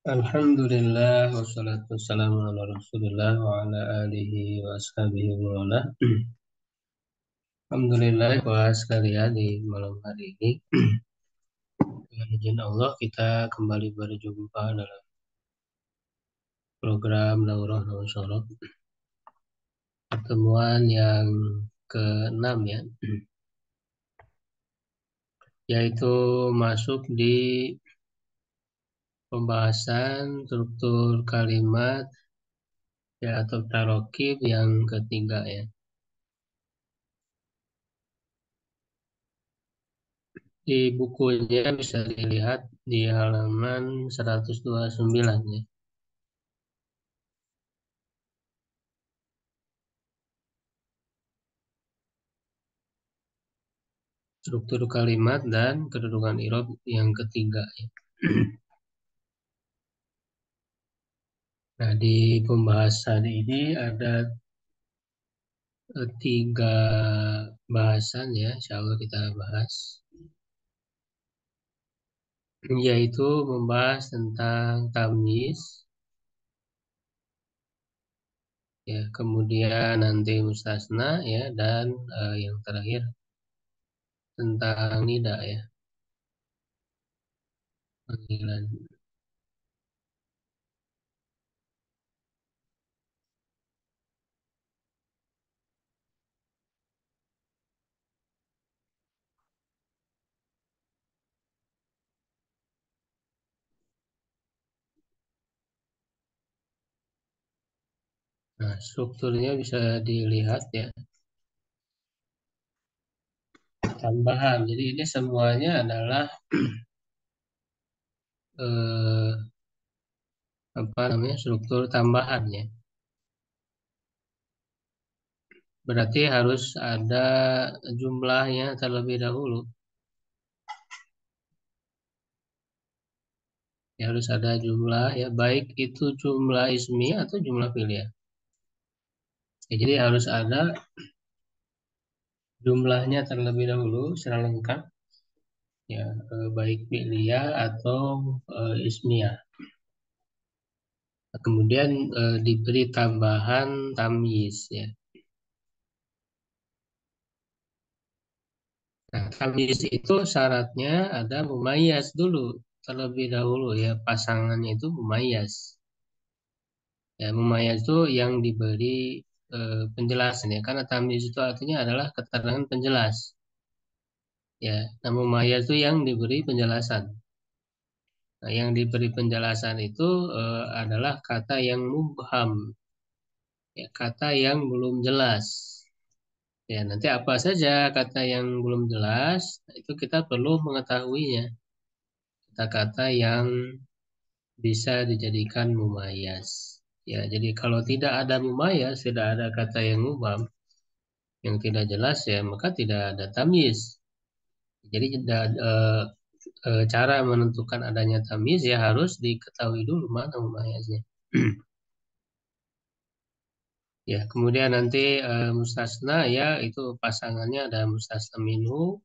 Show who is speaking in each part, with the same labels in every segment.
Speaker 1: Alhamdulillah wassalatu wassalamu ala Rasulillah wa ala alihi wa ashabihi wa wala. Alhamdulillah ikhwah sekalian di malam hari ini dengan izin Allah kita kembali berjumpa dalam program Daurah Nausoroh, pertemuan yang ke-6 ya, yaitu masuk di pembahasan struktur kalimat ya atau tarokib yang ketiga ya. Di bukunya bisa dilihat di halaman 129 ya. Struktur kalimat dan kedudukan i'rab yang ketiga ya. Nah, di pembahasan ini ada tiga bahasan ya, insya Allah kita bahas, yaitu membahas tentang tamyiz, ya, kemudian nanti mustasna ya, dan yang terakhir tentang nida ya, panggilan. Nah, strukturnya bisa dilihat ya, tambahan. Jadi ini semuanya adalah eh, apa namanya struktur tambahan ya. Berarti harus ada jumlahnya terlebih dahulu. Ya, harus ada jumlah ya, baik itu jumlah ismi atau jumlah fi'liyah. Ya, jadi harus ada jumlahnya terlebih dahulu secara lengkap ya, baik fi'liyah atau ismiyah. Kemudian diberi tambahan tamyiz ya. Nah, tamyiz itu syaratnya ada mumayyaz dulu terlebih dahulu ya, pasangannya itu mumayyaz. Ya, mumayyaz itu yang diberi penjelasan ya, karena tamyiz itu artinya adalah keterangan penjelas. Ya, nah mumayyaz itu yang diberi penjelasan. Nah, yang diberi penjelasan itu adalah kata yang mubham, ya, kata yang belum jelas. Ya, nanti apa saja kata yang belum jelas, itu kita perlu mengetahuinya. Kata-kata yang bisa dijadikan mumayyaz. Ya, jadi kalau tidak ada mumayyaz, tidak ada kata yang mubham, yang tidak jelas ya, maka tidak ada tamyiz. Jadi cara menentukan adanya tamyiz ya harus diketahui dulu mana mumayyaznya. Ya, kemudian nanti mustasna ya itu pasangannya ada mustasna minhu,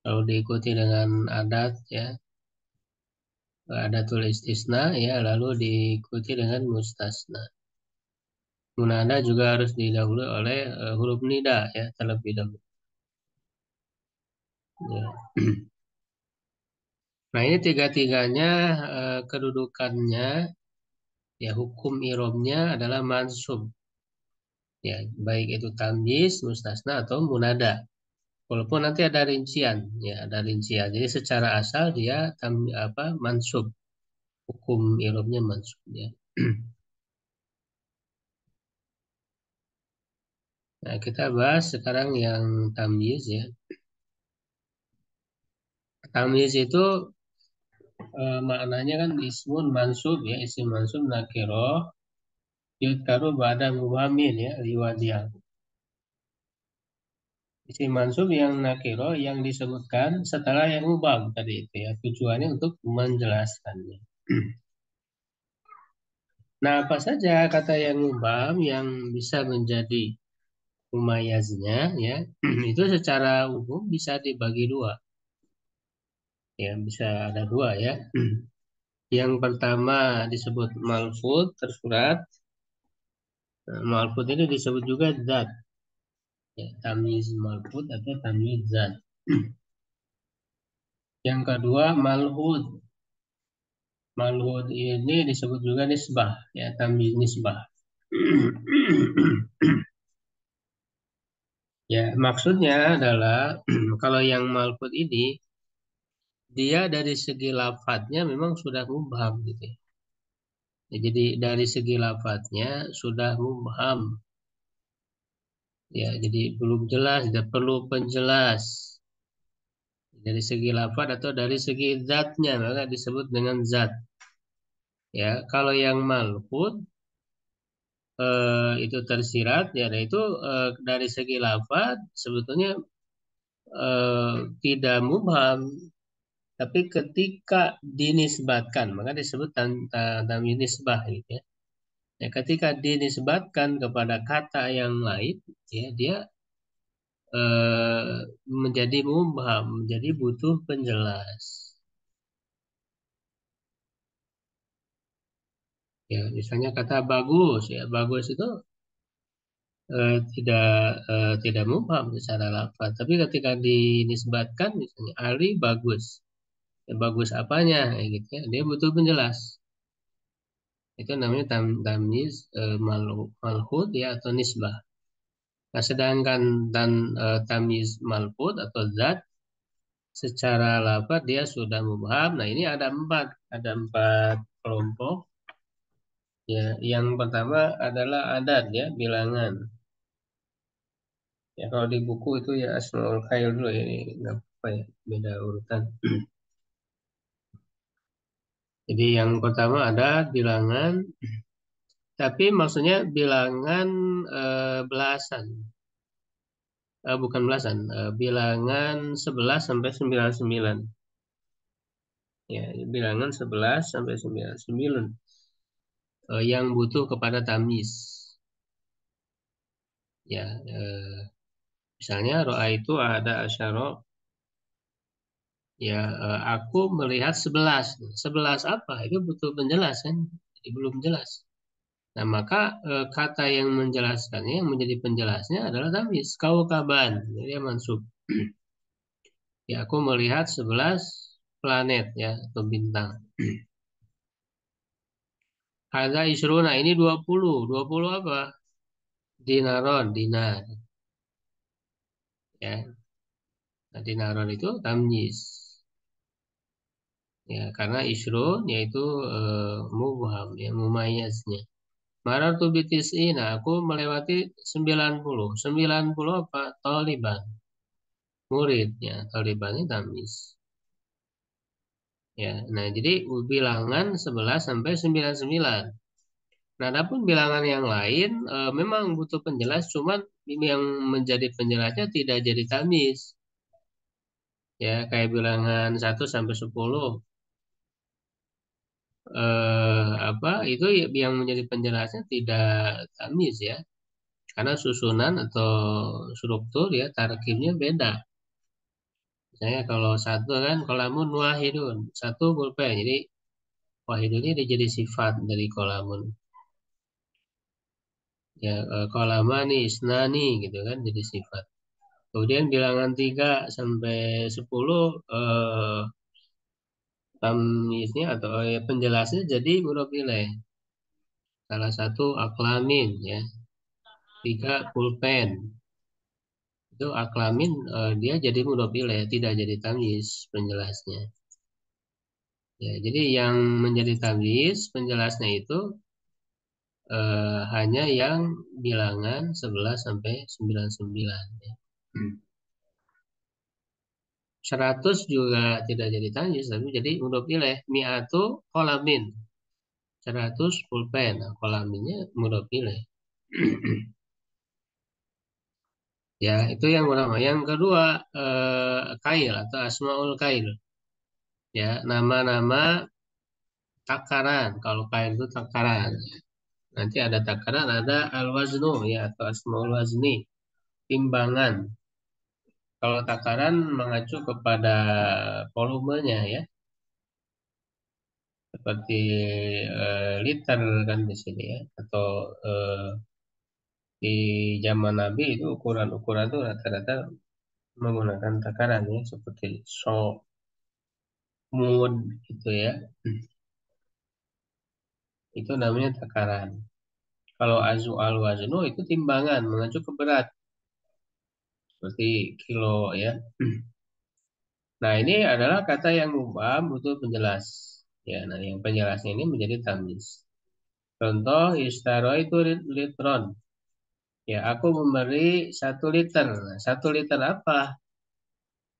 Speaker 1: lalu diikuti dengan adat ya, adatul istisna ya, lalu diikuti dengan mustasna. Munada juga harus didahului oleh huruf nida ya terlebih dahulu. Ya. Nah, ini tiga-tiganya kedudukannya ya, hukum irobnya adalah mansub ya, baik itu tamyiz, mustasna atau munada. Walaupun nanti ada rincian ya, ada rincian. Jadi secara asal dia mansub, hukum irobnya mansub ya. Nah, kita bahas sekarang yang tamyiz ya. Tamyiz itu maknanya kan ismun mansub ya, isim mansub nakiroh yudkaru ba'da mubhamin ya, riwadiyah. Isim mansub yang nakiro yang disebutkan setelah yang mubham tadi itu ya, tujuannya untuk menjelaskannya. Nah, apa saja kata yang mubham yang bisa menjadi mumayyaznya ya, itu secara umum bisa dibagi dua. Ya, bisa ada dua ya. Yang pertama disebut malfud, tersurat. Nah, malfud ini disebut juga zat. Ya, tamyiz malfud atau tamyiz zat. Yang kedua malhud. Malhud ini disebut juga nisbah, ya tamyiz nisbah. Ya, maksudnya adalah kalau yang malfud ini dia dari segi lafadznya memang sudah mubham gitu ya. Ya, jadi dari segi lafadznya sudah mubham. Ya, jadi belum jelas, tidak perlu penjelas dari segi lafadz atau dari segi zatnya, maka disebut dengan zat. Ya, kalau yang malfud itu tersirat, ya nah itu dari segi lafadz sebetulnya tidak mubham, tapi ketika dinisbatkan maka disebut tamyiz nisbah gitu ya. Ya, ketika dinisbatkan kepada kata yang lain, ya dia menjadi mubham, menjadi butuh penjelas. Ya, misalnya kata bagus, ya bagus itu tidak tidak mubham secara lafaz, tapi ketika dinisbatkan misalnya Ali bagus, ya, bagus apanya, ya, gitu ya, dia butuh penjelas. Itu namanya tamyiz malhud ya atau nisbah. Nah, sedangkan tamyiz malhud atau zat secara lafaz dia sudah mubham. Nah, ini ada empat kelompok. Ya, yang pertama adalah adat ya, bilangan. Ya, kalau di buku itu ya Asmaul Khair dulu ya, ini nggak apa ya, beda urutan. Jadi yang pertama ada bilangan, tapi maksudnya bilangan belasan. Bukan belasan, bilangan 11 sampai 99. Ya, bilangan 11 sampai 99 yang butuh kepada tamyiz. Ya, misalnya roa itu ada asyara, ya aku melihat 11. 11 apa? Itu butuh penjelasan. Jadi belum jelas. Nah, maka kata yang menjelaskannya, yang menjadi penjelasnya adalah tamyiz, kaukaban. Jadi dia mansub. Ya, aku melihat 11 planet ya atau bintang. Hadza isruna ini 20. 20 apa? Dinaron, dinar. Ya, nah, dinaron itu tamyiz. Ya, karena isrun yaitu mubham, ya mumayyaznya. Marartu bitis'ina, aku melewati 90. 90 apa? Taliban, muridnya. Taliban itu tamyiz. Ya, nah jadi bilangan 11 sampai 99. Nah, adapun bilangan yang lain memang butuh penjelas, cuman ini yang menjadi penjelasnya tidak jadi tamyiz. Ya, kayak bilangan 1 sampai 10. Apa itu yang menjadi penjelasnya tidak tamyiz ya. Karena susunan atau struktur ya tarkibnya beda. Misalnya kalau satu kan kolamun wahidun, satu pulpen. Jadi wahidun ini dia jadi sifat dari kolamun. Ya, kolamani, isnani gitu kan jadi sifat. Kemudian bilangan 3 sampai 10 tamyiznya atau penjelasnya jadi huruf ilaih. Salah satu aklamin ya, 3 pulpen. Itu aklamin dia jadi huruf ilaih, tidak jadi tamyiz penjelasnya. Ya, jadi yang menjadi tamyiz penjelasnya itu hanya yang bilangan 11 sampai 99 ya. 100 juga tidak jadi tamyiz tapi jadi huruf ilaih. Mi'atu kolamin. 100 pulpen. Nah, kolaminnya huruf ilaih. Ya, itu yang pertama. Yang kedua, kail atau asmaul kail. Ya, nama-nama takaran. Kalau kail itu takaran. Nanti ada takaran, ada al-waznu ya atau asmaul wazni, timbangan. Kalau takaran mengacu kepada volumenya ya. seperti liter kan di sini ya, atau di zaman Nabi itu ukuran-ukuran itu rata-rata menggunakan takaran ya, seperti mud gitu ya, itu namanya takaran. Kalau azu al waznu itu timbangan mengacu ke berat seperti kilo ya. Nah ini adalah kata yang mubham butuh penjelas. Ya, nah yang penjelasnya ini menjadi tamyiz. Contoh istaro itu litron. Ya, aku memberi 1 liter. Nah, 1 liter apa?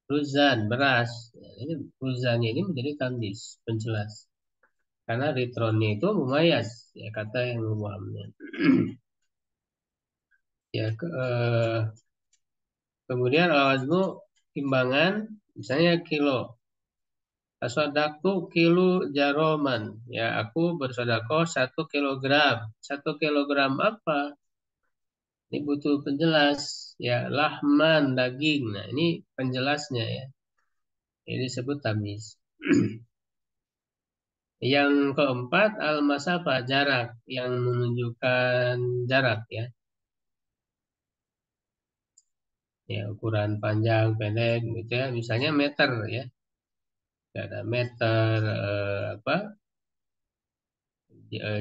Speaker 1: Ruzan, beras. Ya, ini ruzannya ini menjadi tamyiz, penjelas. Karena litronnya itu mumayas, ya kata yang mubhamnya. Ya, kemudian al-waznu timbangan, misalnya kilo. Tasodaktu kilo jaroman. Ya, aku bersedekah 1 kilogram. 1 kilogram apa? Ini butuh penjelas. Ya, lahman, daging. Nah, ini penjelasnya ya. Ini disebut tamis. Yang keempat, al-masafah, jarak. Yang menunjukkan jarak ya. Ya, ukuran panjang, pendek, gitu ya. Misalnya meter ya. Ada meter, apa?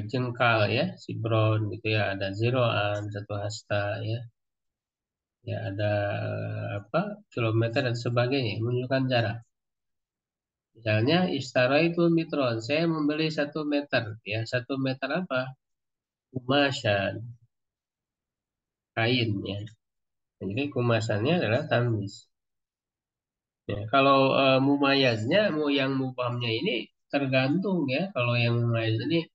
Speaker 1: Jengkal ya, sibron gitu ya, ada zeroan, 1 hasta ya, ya ada apa kilometer dan sebagainya, menunjukkan jarak. Misalnya istara itu mitron, saya membeli 1 meter, ya 1 meter apa? Kumasan, kain ya. Jadi kumasannya adalah tamis. Ya, kalau mumayaznya, yang mubhamnya ini tergantung ya. Kalau yang mumayaz ini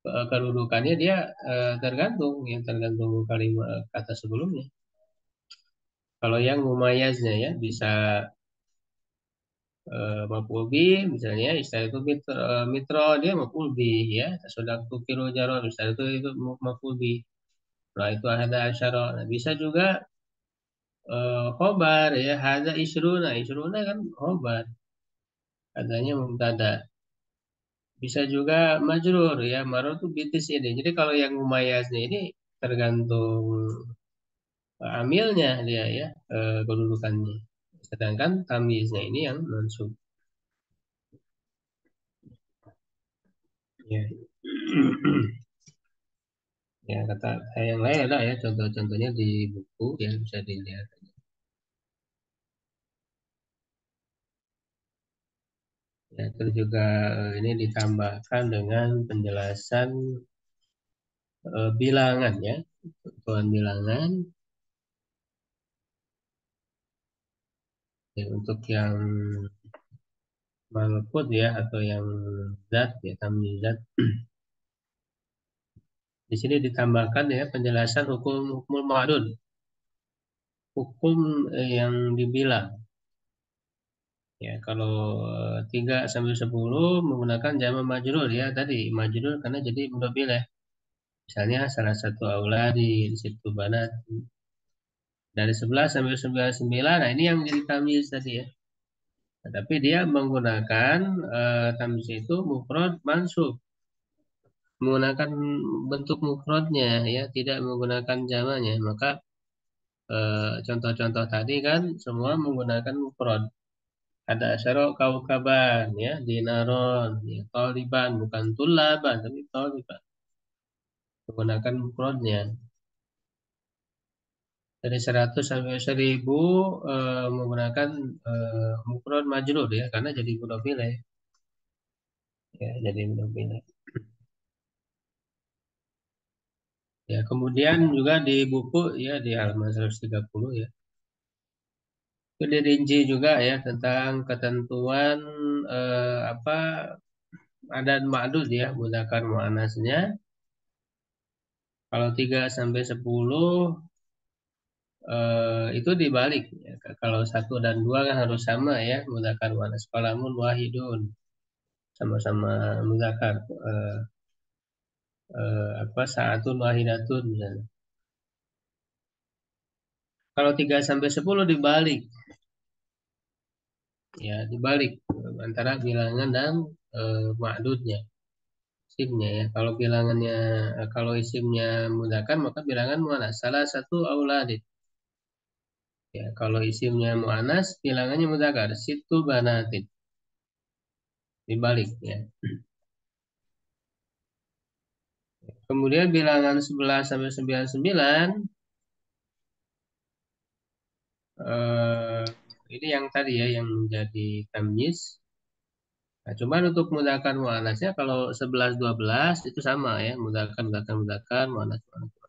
Speaker 1: kedudukannya dia tergantung ya, tergantung kalimat kata sebelumnya. Kalau yang mumayaznya ya bisa maf'ul bih misalnya istilah itu mitro dia maf'ul bih ya sudah kilo jarod misalnya itu maf'ul bih. Nah itu ada asyara. Nah, bisa juga khobar ya ada isruna kan khobar adanya mubtada. Bisa juga majrur ya marur itu bitis ini. Jadi kalau yang mumayaznya ini tergantung amilnya dia ya kedudukannya. Sedangkan tamyiznya ini yang mansub. Ya. Ya, kata yang lain ada ya contoh-contohnya di buku yang bisa dilihat. Ya, terus juga ini ditambahkan dengan penjelasan bilangan ya, tentuan bilangan ya, untuk yang malput ya atau yang zat ya tamyizat. Di sini ditambahkan ya penjelasan hukum hukum ma'dud, hukum yang dibilang. Ya, kalau 3 sampai 10 menggunakan jama majrur ya tadi majrur karena jadi mudhof ilaih. Misalnya salah satu auladi di situ banat dari 11 sampai 99. Nah, ini yang menjadi tamyiz tadi ya. Nah, tapi dia menggunakan tamyiz itu mufrad mansub, menggunakan bentuk mufradnya ya, tidak menggunakan jamanya. Maka contoh-contoh tadi kan semua menggunakan mufrad. Ada asyara kaukaban ya, dinaron, ya, taliban bukan tulaban tapi taliban. Menggunakan mufradnya. Dari 100 sampai 1000 menggunakan mufrad majrur ya karena jadi mudhof ilaih ya jadi mudhof ilaih. Ya kemudian juga di buku ya di halaman 130 ya itu dirinci juga ya tentang ketentuan apa adat ma'dud ya mudzakkar muannasnya. Kalau 3 sampai 10 itu dibalik ya. Kalau 1 dan 2 kan harus sama ya mudzakkar muannas qalamun wahidun sama-sama mudzakkar apa saatun wahidatun misalnya. Kalau 3 sampai 10 dibalik ya dibalik antara bilangan dan ma'dudnya, isimnya ya. Kalau bilangannya kalau isimnya mudzakkar maka bilangan muannas. Salah satu auladin. Ya, kalau isimnya muannas bilangannya mudzakkar. Situ banatin. Dibalik ya. Kemudian bilangan 11 sampai 99 eh, ini yang tadi ya yang menjadi tamyiz. Nah, cuman untuk mudzakkar muannasnya kalau 11 12 itu sama ya, mudzakkar mudzakkar mudzakkar muannas muannas.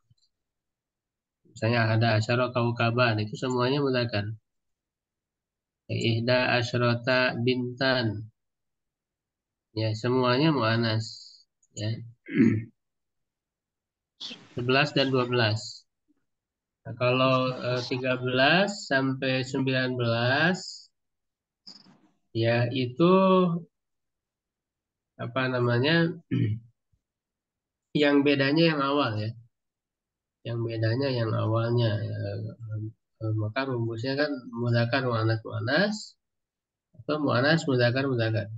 Speaker 1: Misalnya ada asyara kaukaban itu semuanya mudzakkar. Ihda asyrota bintan ya semuanya muannas ya. 11 dan 12. Nah, kalau 13 sampai 19 ya itu apa namanya yang bedanya yang awal ya. Yang bedanya yang awalnya maka rumusnya kan mudzakkar muannas muannas atau muannas mudzakkar mudzakkar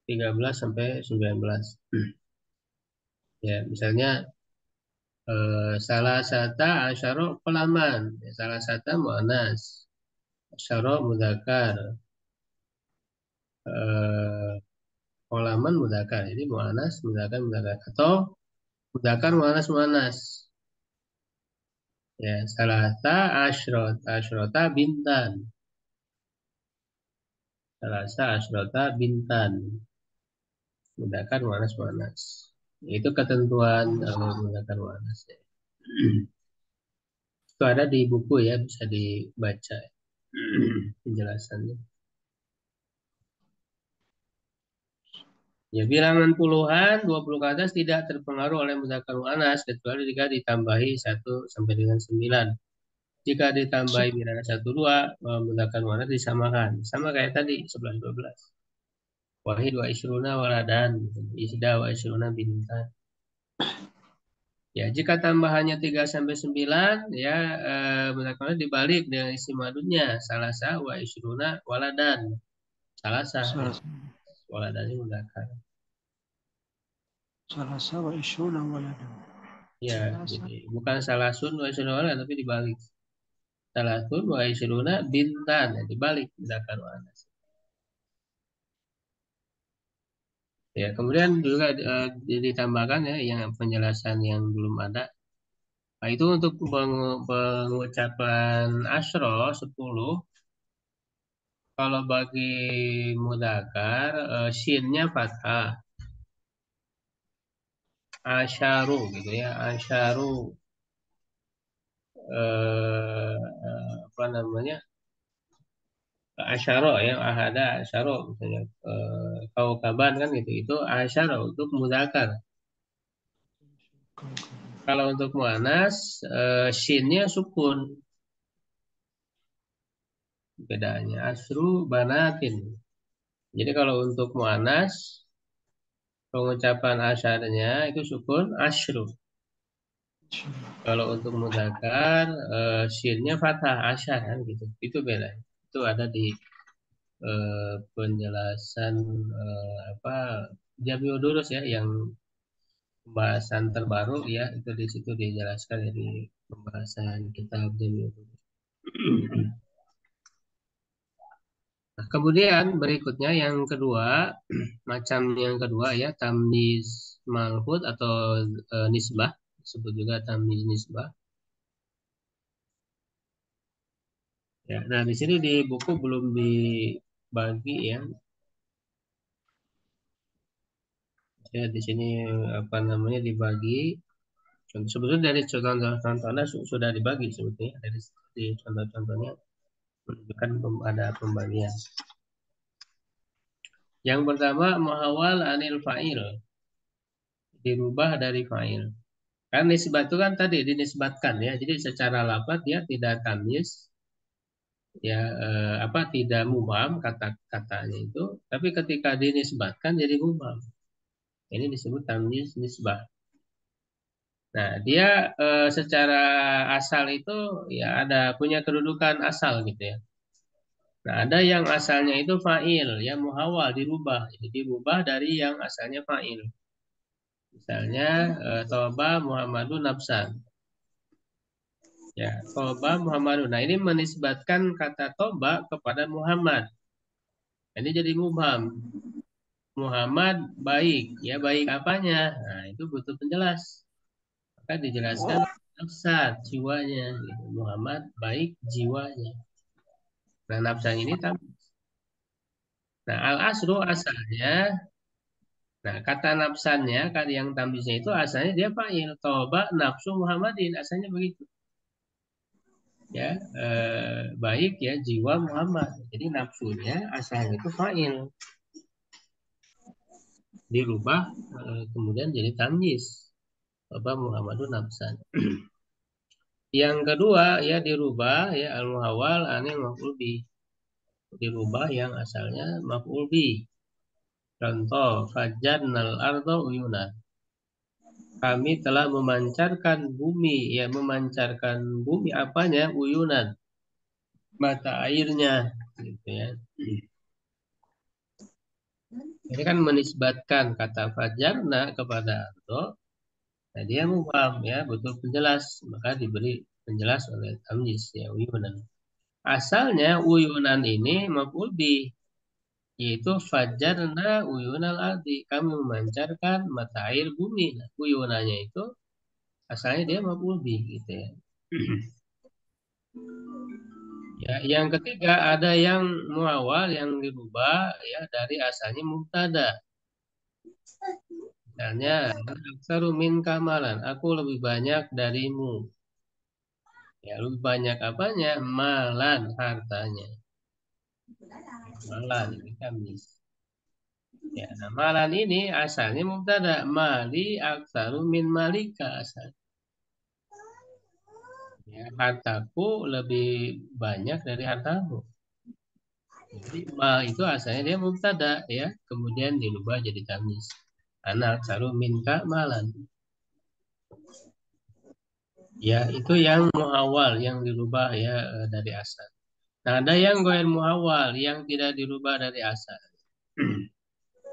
Speaker 1: 13 sampai 19. Ya, misalnya salah satu asyara kolaman, ya, salah satu muannas, asyara mudzakkar, eh, kolaman mudzakkar. Jadi muannas mudzakkar mudzakkar atau mudzakkar muannas muannas. Ya, salah satu asyrota bintan. Salasa asrota bintan. Mudzakkar muannas muannas. Itu ketentuan mudzakkar muannas ya. Itu ada di buku ya, bisa dibaca penjelasannya. Ya, bilangan puluhan, 20 ke atas tidak terpengaruh oleh mudzakkar muannas kecuali jika ditambahi 1 sampai dengan 9. Jika ditambahi bilangan 1 2, mudzakkar muannas disamakan. Sama kayak tadi 11 12. Wahid wa isruna waladan, isda wa isruna bintan. Ya, jika tambahannya 3 sampai 9 ya mudzakkar dibalik dengan isi madudnya. Salasa wa isruna waladan. Salasa ya. Waladan ini mudzakkar.
Speaker 2: Salasa wa ishruna waladan.
Speaker 1: Ya, jadi bukan salasun wa isruna waladan tapi dibalik. Salasun wa isruna bintan ya, dibalik mudzakkar wa anas. Ya, kemudian juga ditambahkan ya yang penjelasan yang belum ada. Nah, itu untuk pengucapan asyro 10. Kalau bagi mudzakkar shinnya fathah. Asyaru gitu ya. Asyaru apa namanya? Asyaro ya, ahada asyaro misalnya kaukaban kan gitu. Itu asyaro untuk mudzakkar. Kalau untuk muannas shinnya sukun. Bedanya asru banatin. Jadi kalau untuk muannas pengucapan asyarnya itu sukun asyru. Kalau untuk mudzakkar shinnya fathah asyar kan gitu. Itu beda. Itu ada di penjelasan apa Jami'ud Durus ya yang pembahasan terbaru ya itu di situ dijelaskan dari pembahasan kitab Jami'ud Durus. Nah, kemudian berikutnya yang kedua, macam yang kedua ya, tamyiz malhud atau nisbah, disebut juga tamyiz nisbah. Ya, nah di sini di buku belum dibagi ya. Ya, di sini apa namanya dibagi. Sebetulnya dari contoh-contohnya sudah dibagi sebetulnya dari contoh-contohnya menunjukkan ada pembagian. Yang pertama muhawal anil fa'il, dirubah dari fa'il. Kan nisbat itu kan tadi dinisbatkan ya. Jadi secara lafaz dia tidak tamyiz ya apa tidak mubham kata-katanya itu, tapi ketika dinisbatkan jadi mubham. Ini disebut tamyiz nisbah. Nah, dia secara asal itu ya ada punya kedudukan asal gitu ya. Nah, ada yang asalnya itu fa'il, ya muhawal dirubah. Jadi dirubah dari yang asalnya fa'il. Misalnya Toba Muhammadun nafsan. Ya, Toba Muhammadun. Nah, ini menisbatkan kata Toba kepada Muhammad. Ini jadi mubham. Muhammad baik, ya baik apanya? Nah, itu butuh penjelas. Maka dijelaskan nafsan, jiwanya. Gitu. Muhammad baik jiwanya. Nah, nafsan ini Nah, al-asru asalnya, nah kata nafsannya, kata yang tambisnya itu asalnya dia fa'il. Toba nafsu Muhammadin, asalnya begitu. Ya, baik ya jiwa Muhammad. Jadi nafsunya asalnya itu fa'il. Dirubah, kemudian jadi tamyiz. Toba Muhammadun nafsan. Yang kedua ya dirubah ya al-muhawwal anil maf'ul bih. Dirubah yang asalnya maf'ul bih. Contoh, fajjarnal ardo uyunan. Kami telah memancarkan bumi, ya memancarkan bumi apanya? Uyunan, mata airnya, gitu ya. Ini kan menisbatkan kata fajarna kepada ardo. Nah, dia mubham ya, butuh penjelas, maka diberi penjelas oleh tamyiz ya uyunan. Asalnya uyunan ini maf'ul bih, yaitu fajarna uyunal ardi. Kami memancarkan mata air bumi. Nah, uyunannya itu asalnya dia maf'ul bih gitu ya. Ya, yang ketiga ada yang muawal yang dirubah ya dari asalnya mubtada. Misalnya, aksaru min kamalan. Aku lebih banyak darimu. Ya, lebih banyak apanya? Malan, hartanya. Malan, ini kamis. Ya, nah, malan ini asalnya mubtada. Mali aksaru min malika asal. Ya, hartaku lebih banyak dari hartamu. Jadi ma itu asalnya dia mubtada ya, kemudian dirubah jadi tamis. Anak saru minta malan. Ya, itu yang muawal yang dirubah ya dari asal. Nah, ada yang goer muawal yang tidak dirubah dari asal.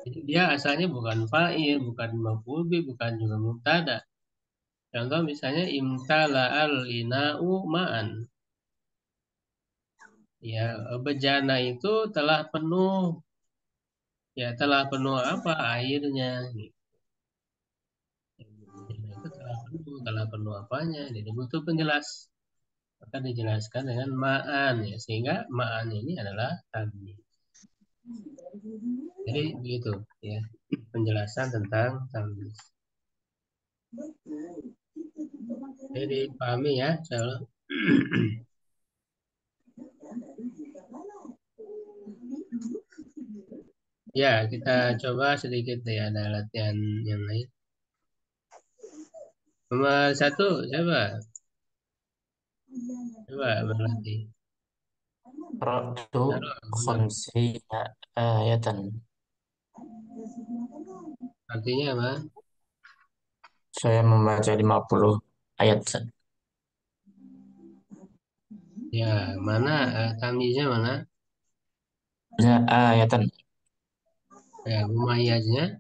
Speaker 1: Jadi dia asalnya bukan fa'il, bukan maf'ul bih, bukan juga mubtada. Contoh misalnya imtala al ina'u ma'an. Ya, bejana itu telah penuh. Ya, telah penuh apa? Airnya. Bejana itu telah penuh apanya? Jadi butuh penjelas. Maka dijelaskan dengan ma'an ya. Sehingga ma'an ini adalah tamyiz. Jadi begitu ya. Penjelasan tentang tamyiz. Jadi pahami ya, insyaallah. Ya, kita coba sedikit ya ada latihan yang lain. Nomor satu, coba berlatih.
Speaker 3: قرأت
Speaker 1: Taruh benar.
Speaker 3: 50 آية.
Speaker 1: Artinya apa?
Speaker 3: Saya membaca 50 ayat.
Speaker 1: Ya, mana tamyiznya mana?
Speaker 3: Ya, ayatan.
Speaker 1: Ya, mumayyaznya,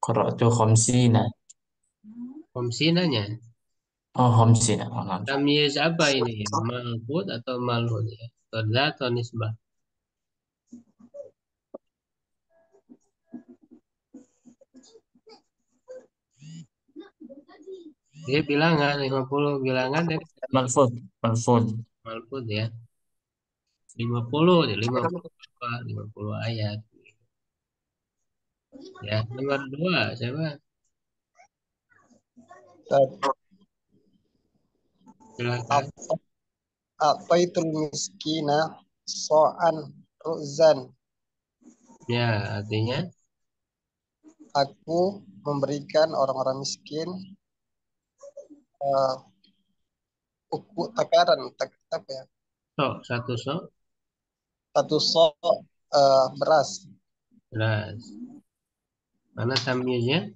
Speaker 3: قرأت 50.
Speaker 1: komsinanya.
Speaker 3: Oh, 50. Oh, maaf.
Speaker 1: Tamyiz apa ini? Malhud atau malhud ya? Atau atau nisbah? Dia bilangan 50 bilangan dari
Speaker 3: Malfud. Malfud.
Speaker 1: malhud ya. 50 ya 50 apa? 50 ayat. Ya, nomor dua siapa? Silakan.
Speaker 2: A'taitul miskina so'an ru'zan.
Speaker 1: Ya, artinya
Speaker 2: Aku memberikan orang-orang miskin uh, uku takaran, apa ya?
Speaker 1: sok satu sok
Speaker 2: Satu so' beras.
Speaker 1: beras. Mana tamyiznya?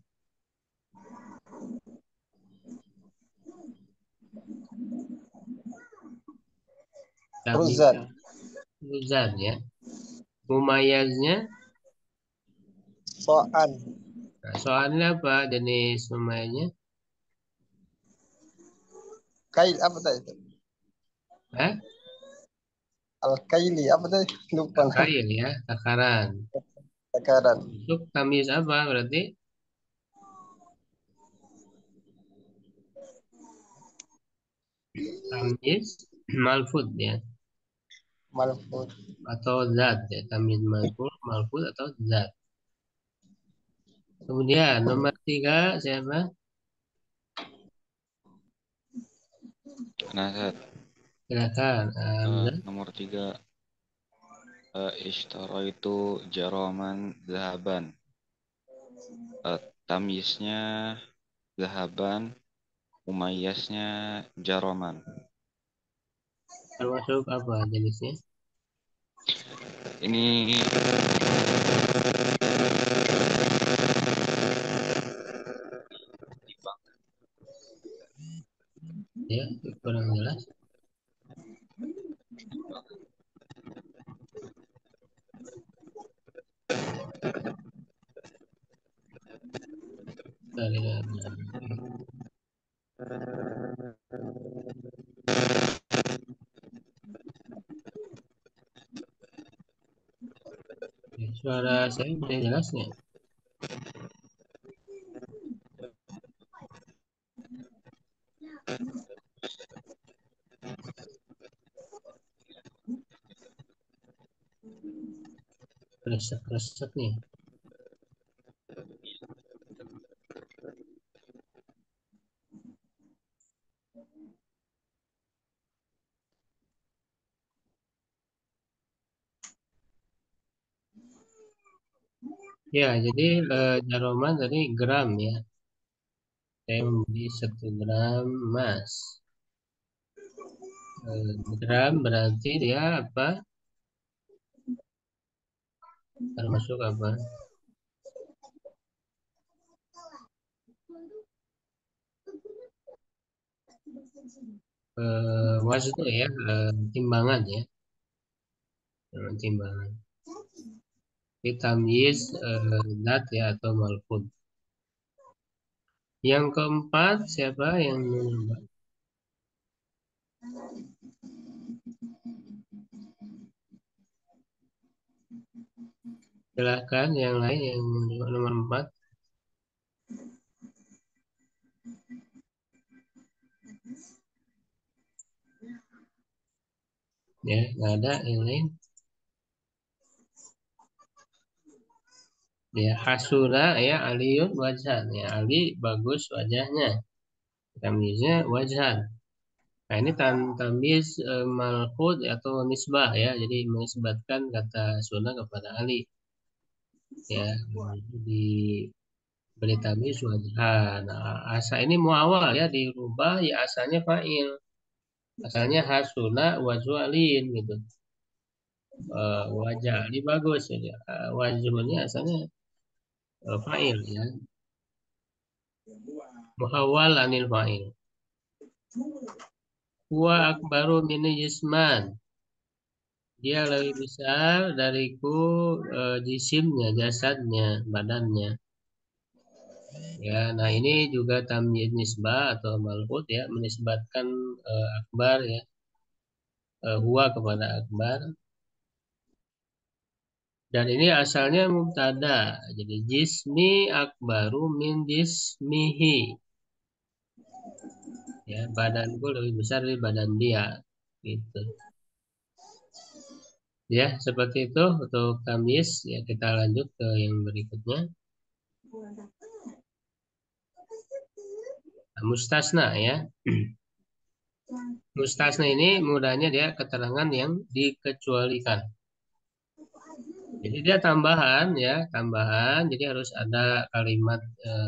Speaker 1: Tamyiz
Speaker 2: Ruzan.
Speaker 1: zat ya. Mumayaznya,
Speaker 2: So'an.
Speaker 1: nah, soalnya apa jenis mumayaznya?
Speaker 2: Kail apa tadi itu?
Speaker 1: Hah?
Speaker 2: Al-kaili apa tadi? Lupa.
Speaker 1: Takail ya, takaran.
Speaker 2: Takaran.
Speaker 1: Untuk tamyiz apa berarti? Tamyiz malfud ya,
Speaker 2: Malfud.
Speaker 1: atau zat ya. Tamyiz malfud atau zat. Kemudian nomor 3 siapa?
Speaker 4: Nah, Sat,
Speaker 1: Silakan. Hamzah.
Speaker 4: nomor 3, ishtara itu jaroman zahaban. Tamyiznya zahaban, mumayyaznya jaroman.
Speaker 1: Termasuk apa jenisnya?
Speaker 4: Ini
Speaker 1: Ya, kurang jelas. Dari suara saya mulai jelas nggak? Resek-resek nih. Ya, jadi jaroman tadi gram ya. Saya membeli 1 gram emas. Gram berarti dia apa? Termasuk apa? Waznu ya, timbangan ya. Timbangan. Tamyiz zat ya atau malfud. Yang keempat siapa yang mencoba? Silakan yang lain yang nomor 4. Ya, nggak ada yang lain. Ya, hasuna ya Aliun wajhan. Ya, Ali bagus wajahnya. Tamyiznya wajhan. Nah, ini tamyiz malfud atau nisbah ya. Jadi menisbatkan kata sunnah kepada Ali. Ya, diberi tamyiz wajhan. Nah, asa ini muawal ya, dirubah ya asalnya fa'il. Asalnya hasuna wajhu alin gitu. Wajah Ali bagus ya. Wajhnya asalnya fa'il ya. Muhawwal anil fa'il. Huwa akbaru min jisman. Dia lebih besar dariku jisimnya, jasadnya, badannya. Ya, nah ini juga tamyiz nisbah atau malhut ya, menisbatkan akbar ya, huwa kepada akbar. Dan ini asalnya mubtada. Jadi jismi akbaru min jismihi. Ya, badanku lebih besar dari badan dia. Gitu. Ya, seperti itu untuk tamyiz. Ya, kita lanjut ke yang berikutnya. Mustasna ya. Mustasna ini mudahnya dia keterangan yang dikecualikan. Jadi dia tambahan ya, tambahan. Jadi harus ada kalimat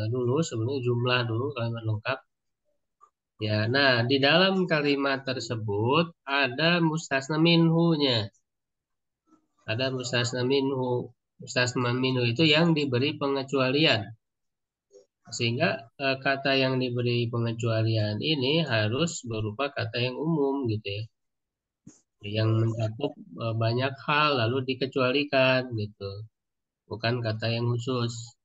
Speaker 1: dulu sebelum jumlah dulu kalimat lengkap. Ya, nah di dalam kalimat tersebut ada mustasna minhu-nya. Ada mustasna minhu. Mustasna minhu itu yang diberi pengecualian. Sehingga kata yang diberi pengecualian ini harus berupa kata yang umum gitu ya. yang mencakup banyak hal lalu dikecualikan gitu, bukan kata yang khusus.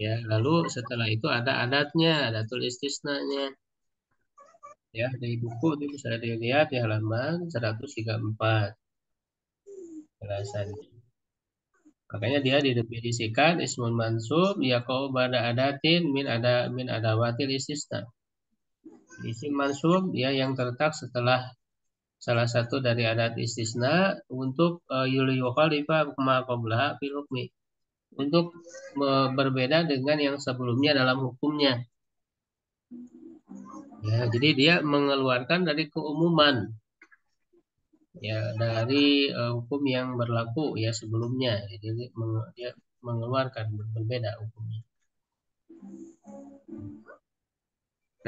Speaker 1: Ya, lalu setelah itu ada adatnya, adatul istisnanya. Ya, dari buku itu bisa dilihat di halaman 134 penjelasannya. Makanya dia didefinisikan ismun mansub yaqau ba'da adatin min adawatil istisna. Isim mansub ya yang terletak setelah salah satu dari adat istisna untuk yukhalifa ma qablaha fil hukmi. Untuk berbeda dengan yang sebelumnya dalam hukumnya. Ya, jadi dia mengeluarkan dari keumuman. Ya, dari hukum yang berlaku ya sebelumnya. Jadi dia mengeluarkan berbeda hukumnya.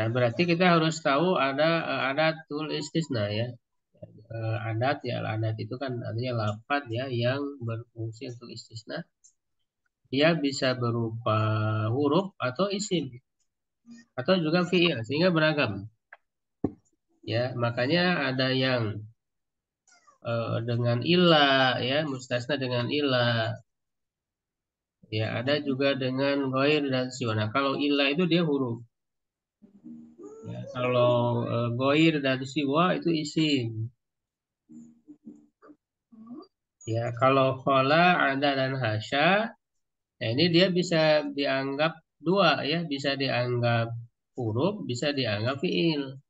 Speaker 1: Nah, berarti kita harus tahu ada adatul istisna ya. Adat ya, adat itu kan artinya lafaz ya yang berfungsi untuk istisna. Dia bisa berupa huruf atau isim atau juga fiil sehingga beragam. Ya, makanya ada yang dengan ilah ya, mustasna dengan ilah. Ya, ada juga dengan ghair dan siwa. Nah, kalau ilah itu dia huruf. Ya, kalau ghair dan siwa itu isim. Ya, kalau khola, ada dan hasya, nah ini dia bisa dianggap dua ya, bisa dianggap huruf, bisa dianggap fiil.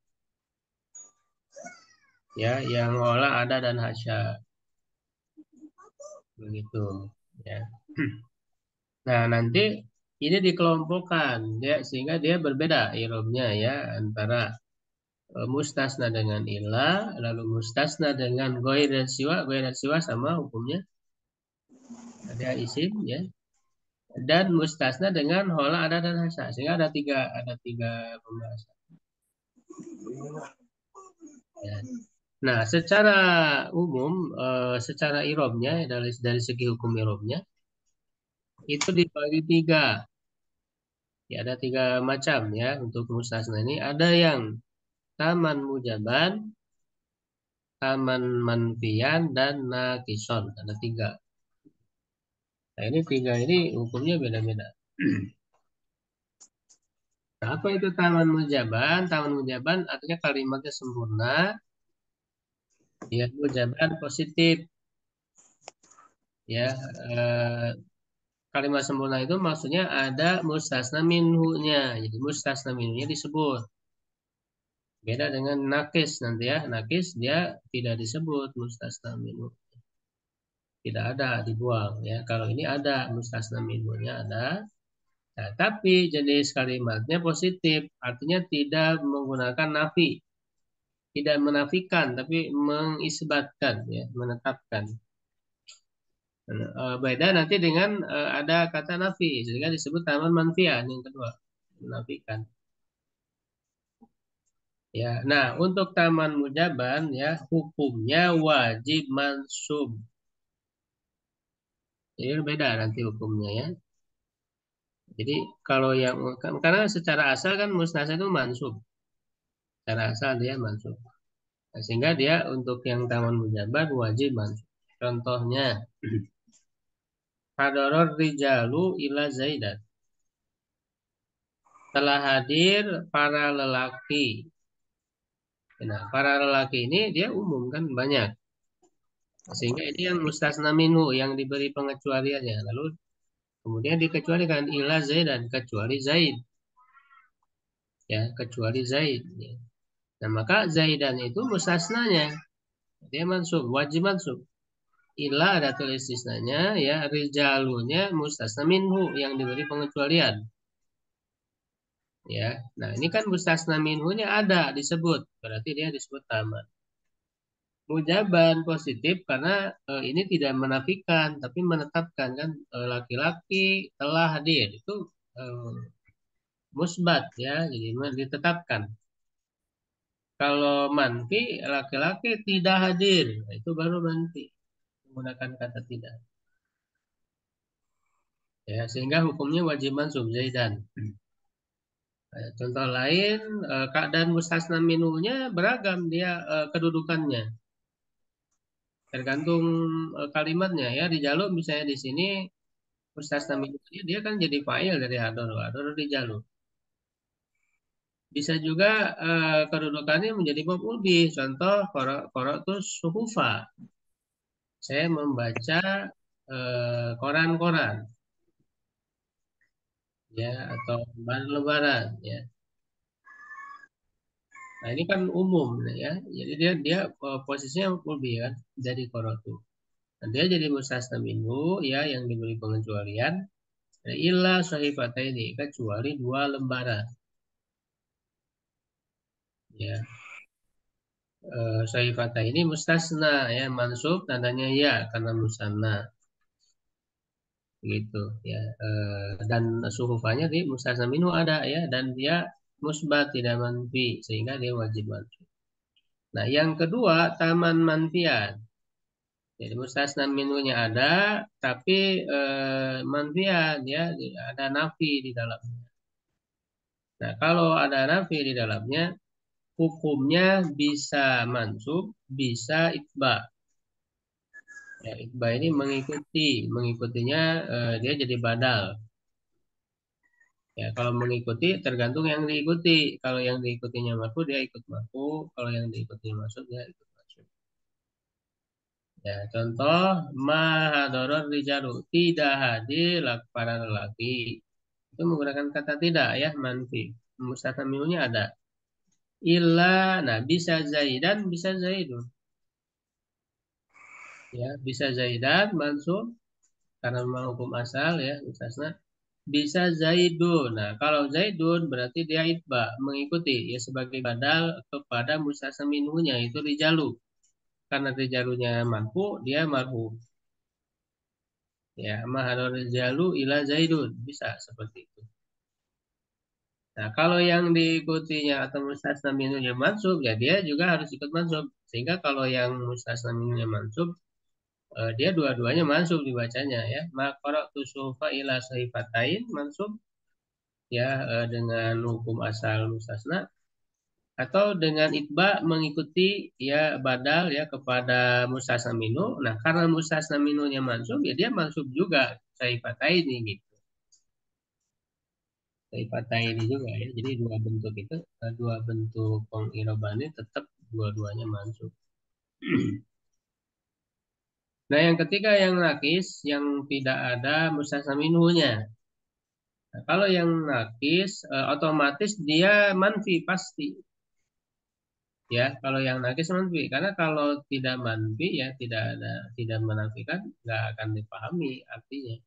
Speaker 1: Ya, yang khola, ada dan hasya. Begitu, ya. Nah, nanti ini dikelompokkan ya sehingga dia berbeda irobnya ya antara mustasna dengan ilah, lalu mustasna dengan ghair dan siwa. Ghair dan siwa sama hukumnya, ada isim ya, dan mustasna dengan hola, ada dan hasa. Sehingga ada tiga pembahasan. Ya. Nah, secara umum, secara irobnya dari segi hukum irobnya itu dibagi tiga. Ya, ada tiga macam ya untuk mustasna ini. Ada yang taman mujaban, taman manfian, dan nakison. Ada tiga. Nah, ini tiga ini hukumnya beda-beda. Nah, apa itu taman mujaban? Taman mujaban artinya kalimatnya sempurna. Ya, mujaban positif. Ya, kalimat sempurna itu maksudnya ada mustasna minhu-nya. Jadi mustasna minhu-nya disebut. Beda dengan nakis nanti ya. Nakis dia tidak disebut mustasna minhu. Tidak ada, dibuang ya. Kalau ini ada mustasna minhu-nya ada. Nah, tapi jenis kalimatnya positif, artinya tidak menggunakan nafi, tidak menafikan, tapi mengisbatkan, ya, menetapkan. Beda nanti dengan ada kata nafi, sehingga disebut taman manfian yang kedua, menafikan. Ya, nah untuk taman mujaban ya hukumnya wajib mansub. Jadi beda nanti hukumnya ya. Jadi kalau yang karena secara asal kan musnad itu mansub, secara asal dia mansub. Nah, sehingga dia untuk yang taman mujaban wajib mansub. Contohnya, hadoror rijalu ila zaidan. Telah hadir para lelaki. Nah, para lelaki ini dia umum kan banyak. Sehingga ini yang mustasna minhu yang diberi pengecualiannya. Lalu kemudian dikecualikan ila zaidan kecuali Zaid. Ya, kecuali Zaid. Ya. Nah, maka Zaidan itu mustasnanya. Dia mansub, wajib mansub. Ila ada tulis istisnanya ya rijalunya mustasna minhu yang diberi pengecualian ya. Nah, ini kan mustasna minhunya ada disebut, berarti dia disebut taman. Mujaban positif karena ini tidak menafikan tapi menetapkan kan laki-laki telah hadir itu musbat ya, jadi ditetapkan. Kalau manfi laki-laki tidak hadir, nah, itu baru manfi menggunakan kata tidak. Ya, sehingga hukumnya wajib mansub Zaidan. Contoh lain, keadaan mustasna minhunya beragam dia kedudukannya. tergantung kalimatnya ya. Rijalu misalnya di sini mustasna minhunya dia kan jadi fa'il dari hadoro. Hadoro rijalu. Bisa juga kedudukannya menjadi maf'ul bih. Contoh qara'tu suhufa. Saya membaca koran-koran ya atau lembaran ya. Nah, ini kan umum ya. Jadi dia posisinya maf'ul bih kan dari qara'tu. Nah, dia jadi mustasna minhu ya yang diberi pengecualian illa sahifataini kecuali dua lembaran ya. Sahifata ini mustasna ya mansub tandanya ya karena musanna gitu ya. Dan suhufanya di mustasna minhu ada ya dan dia musbat tidak manfi sehingga dia wajib mansub. Nah, yang kedua taman manfian. Jadi mustasna minhunya ada tapi manfian ya ada nafi di dalamnya. Nah, kalau ada nafi di dalamnya hukumnya bisa mansub, bisa itba. Ya, itba ini mengikutinya dia jadi badal. Ya, kalau mengikuti tergantung yang diikuti. Kalau yang diikutinya marfu dia ikut marfu, kalau yang diikutinya masuk dia ikut masuk. Ya, contoh mahadoror rijalu tidak hadir para lelaki. Itu menggunakan kata tidak ya manfi. Mustafa minhunya ada. Nah bisa zaidan bisa zaidun. Ya, bisa zaidan mansub karena memang hukum asal ya mustasna bisa zaidun. Nah, kalau zaidun berarti dia itba mengikuti ya sebagai badal kepada mustasna minhunya itu rijalu. Karena rijalunya marfu, dia marfu. Ya, mahador rijalu ila zaidun bisa seperti itu. Nah, kalau yang diikutinya atau mustasna minhunya mansub ya dia juga harus ikut mansub. Sehingga kalau yang mustasna minhunya mansub dia dua-duanya mansub dibacanya ya. Maqara'tu sufa ila sahifatain mansub ya dengan hukum asal mustasna atau dengan itba mengikuti ya badal ya kepada mustasna minhu. Nah, karena mustasna minhunya mansub ya dia mansub juga sahifatain ini gitu. Sahifatain ini juga ya. Jadi dua bentuk itu dua bentuk pengiraban ini tetap dua-duanya mansub. Nah, yang ketiga yang nakis yang tidak ada mustasna minhunya. Nah, kalau yang nakis otomatis dia manfi pasti. Ya, kalau yang nakis manfi karena kalau tidak manfi ya tidak menafikan nggak akan dipahami artinya.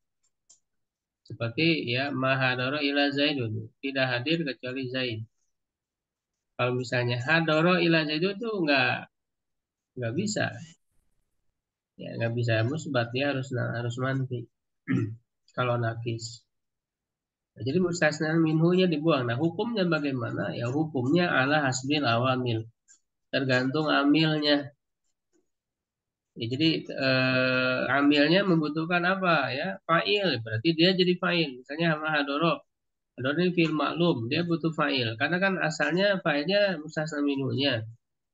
Speaker 1: Seperti ya mahadoro ila zaidun tidak hadir kecuali zaid. Kalau misalnya hadoro ila zaidun itu nggak bisa. Ya nggak bisa musbat dia harus manfi. Kalau nakis. Nah, jadi mustasna minhunya dibuang. Nah, hukumnya bagaimana? Ya hukumnya ala hasbil awamil. Tergantung amilnya. Ya, jadi amilnya membutuhkan apa ya? Fa'il. Berarti dia jadi fa'il. Misalnya sama hadoro. Hadoro ini fi'il maklum. Dia butuh fa'il. Karena kan asalnya fa'ilnya mustasna minhunya.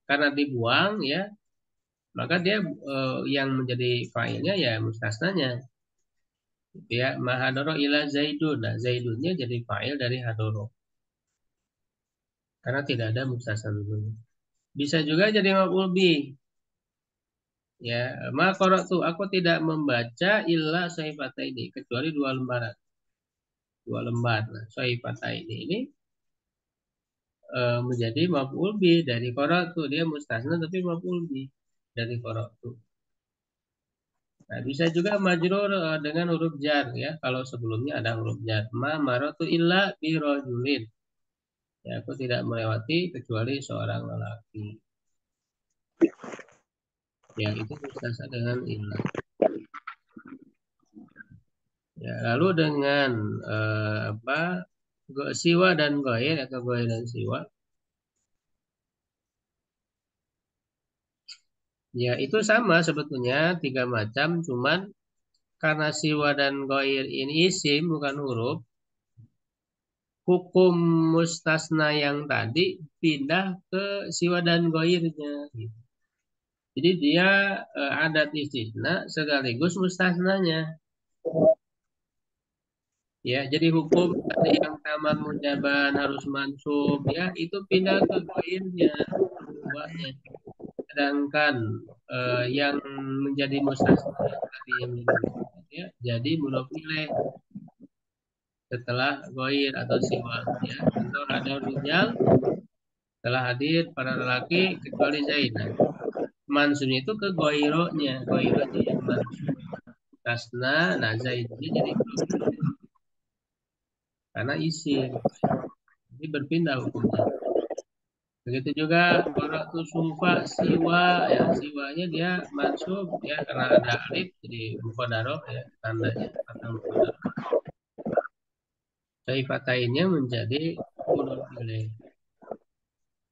Speaker 1: Karena dibuang ya, maka dia yang menjadi fa'ilnya ya mustasnanya. Ya, mahadoro ila zaidun. Nah, zaidunnya jadi fa'il dari hadoro. Karena tidak ada mustasna minhunya. Bisa juga jadi maf'ul bih. Ya, maka tuh aku tidak membaca illa ini kecuali dua lembaran. Dua lembar. Nah, ini menjadi maf'ul bih dari qara'tu. Dia mustasna tapi maf'ul bih dari qara'tu. Nah, bisa juga majrur dengan huruf jar ya. Kalau sebelumnya ada huruf jar. Ma maratu illa bi rajulin. Ya, aku tidak melewati kecuali seorang lelaki. Ya, itu mustasna dengan illa. Ya, lalu dengan siwa dan goir atau goir dan siwa. Ya, itu sama sebetulnya tiga macam, cuman karena siwa dan goir ini isim bukan huruf, hukum mustasna yang tadi pindah ke siwa dan goirnya. Gitu. Jadi dia adat istisna sekaligus mustasnanya. Ya, jadi hukum tadi yang taman mujaban harus mansub ya itu pindah ke goirnya, buahnya. Sedangkan yang menjadi mustasna tadi yang menjadi mustasna ya, jadi mudhof ilaih setelah goir atau siwak ya. Contoh ada rijal telah hadir para lelaki kecuali Zaid. Nah, mansubnya itu ke goironya, goironya yang mansub. Tasna, nah Zaidnya jadi mudhof ilaih karena isim. Jadi berpindah hukumnya. Begitu juga qara'tu sufa siwa ya, siwanya dia mansub ya karena ada alif jadi muqaddarah ya tandanya atau muqaddarah. Saifatainnya menjadi mudhof ilaih.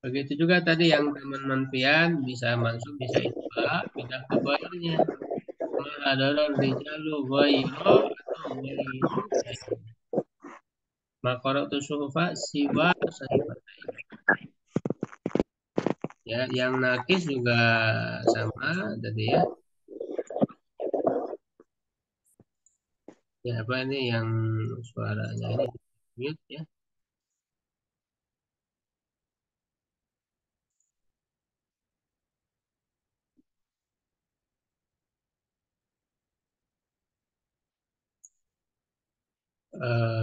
Speaker 1: Begitu juga tadi yang taman manfian bisa mansub bisa itba pindah ke ghairnya. Mahadarar rijalu ghairu atau ghairu zaid. Maqara'tu sufa siwa saifatain. Ya, yang nakis juga sama tadi ya. Ya, apa ini yang suaranya ini mute ya.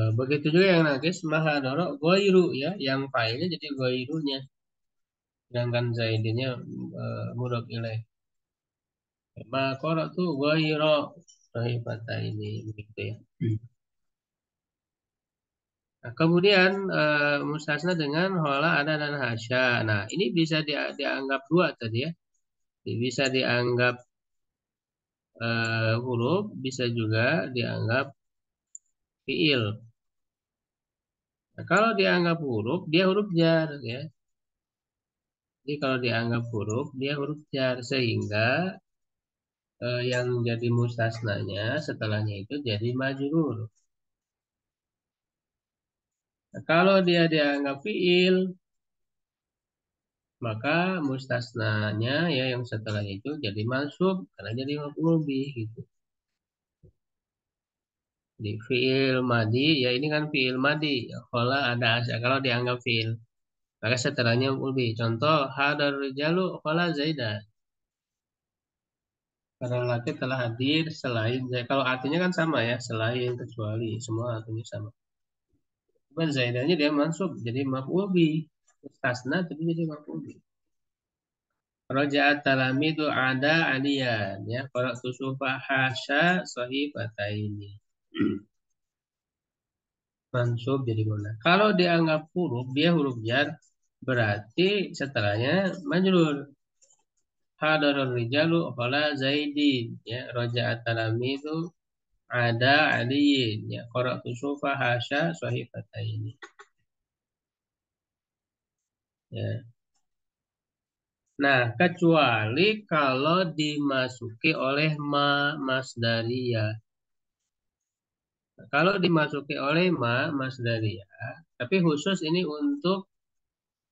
Speaker 1: Begitu juga yang nakis mahadoro goiru ya, yang failnya jadi goirunya, sedangkan zaidinnya mudhof ilaih. Makoro tuh goiro kata ini begitu ya. Nah, kemudian mustasna dengan hola ada dan hasya. Nah ini bisa dianggap dua tadi ya. Bisa dianggap huruf, bisa juga dianggap fiil. Nah, kalau dianggap huruf, dia huruf jar ya. Jadi kalau dianggap huruf, dia huruf jar sehingga yang jadi mustasnanya setelahnya itu jadi majrur. Nah, kalau dia dianggap fiil, maka mustasnanya ya yang setelahnya itu jadi mansub karena jadi maf'ul bih gitu. Di fiil madi ya ini kan fiil madi. Kalau ada asya kalau dianggap fiil, maka setelahnya maf'ul bih. Contoh hadar rijalu qala zaidan. Para lelaki telah hadir selain kalau artinya kan sama ya, selain kecuali semua artinya sama. Cuman zaidannya dia mansub jadi maf'ul bih. Mustasna tapi jadi maf'ul bih. Roja'at talamidu ada aliyan ya qara'tu sufa hasya sahifataini. Mansub jadi mana? Kalau dianggap huruf dia huruf jar berarti setelahnya majrur. Hadarul rijalu qala zaidin ya roja'at talamidu ada aliyin ya qara'tu sufa hasya sahifataini. Ya. Nah, kecuali kalau dimasuki oleh masdariyah. Kalau dimasuki oleh masdariyah, tapi khusus ini untuk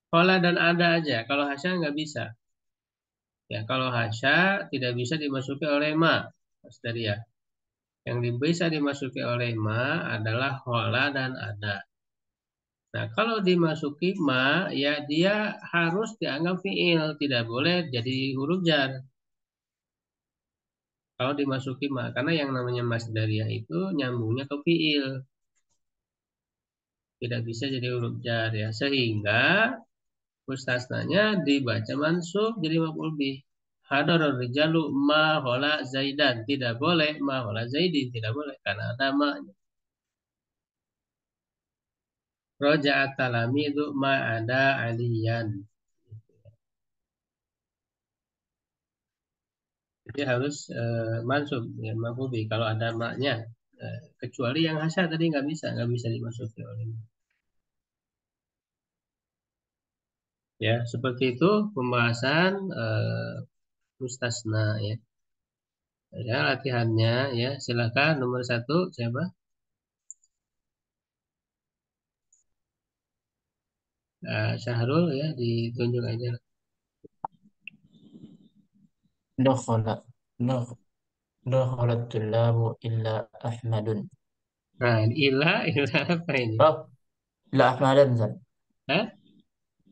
Speaker 1: kola dan ada aja. Kalau hasya nggak bisa. Ya, kalau hasya tidak bisa dimasuki oleh masdariyah. Yang bisa dimasuki oleh adalah kola dan ada. Nah, kalau dimasuki ya dia harus dianggap fiil, tidak boleh jadi huruf jar. Kalau dimasuki karena yang namanya masdariyah itu nyambungnya ke fiil, tidak bisa jadi huruf jar ya. Sehingga mustasnanya dibaca mansub jadi maf'ul bih. Hadarul rijalu ma hola zaidan, tidak boleh ma hola zaidin, tidak boleh karena ada ma. Roja'at talamidu ma ada aliyan. Jadi harus mansub ya maf'ul bih kalau ada maknya. Kecuali yang hasya tadi nggak bisa dimasuki oleh ma. Ya, seperti itu pembahasan mustasna ya. Ya, latihannya ya. Silakan nomor satu siapa? Syahrul ya ditunjuk aja.
Speaker 3: dakhala dak- dakhalat tullabu illa Ahmadun.
Speaker 1: Nah, ilah apa ini?
Speaker 3: Oh, illa Ahmadan, Ustaz.
Speaker 1: Hah?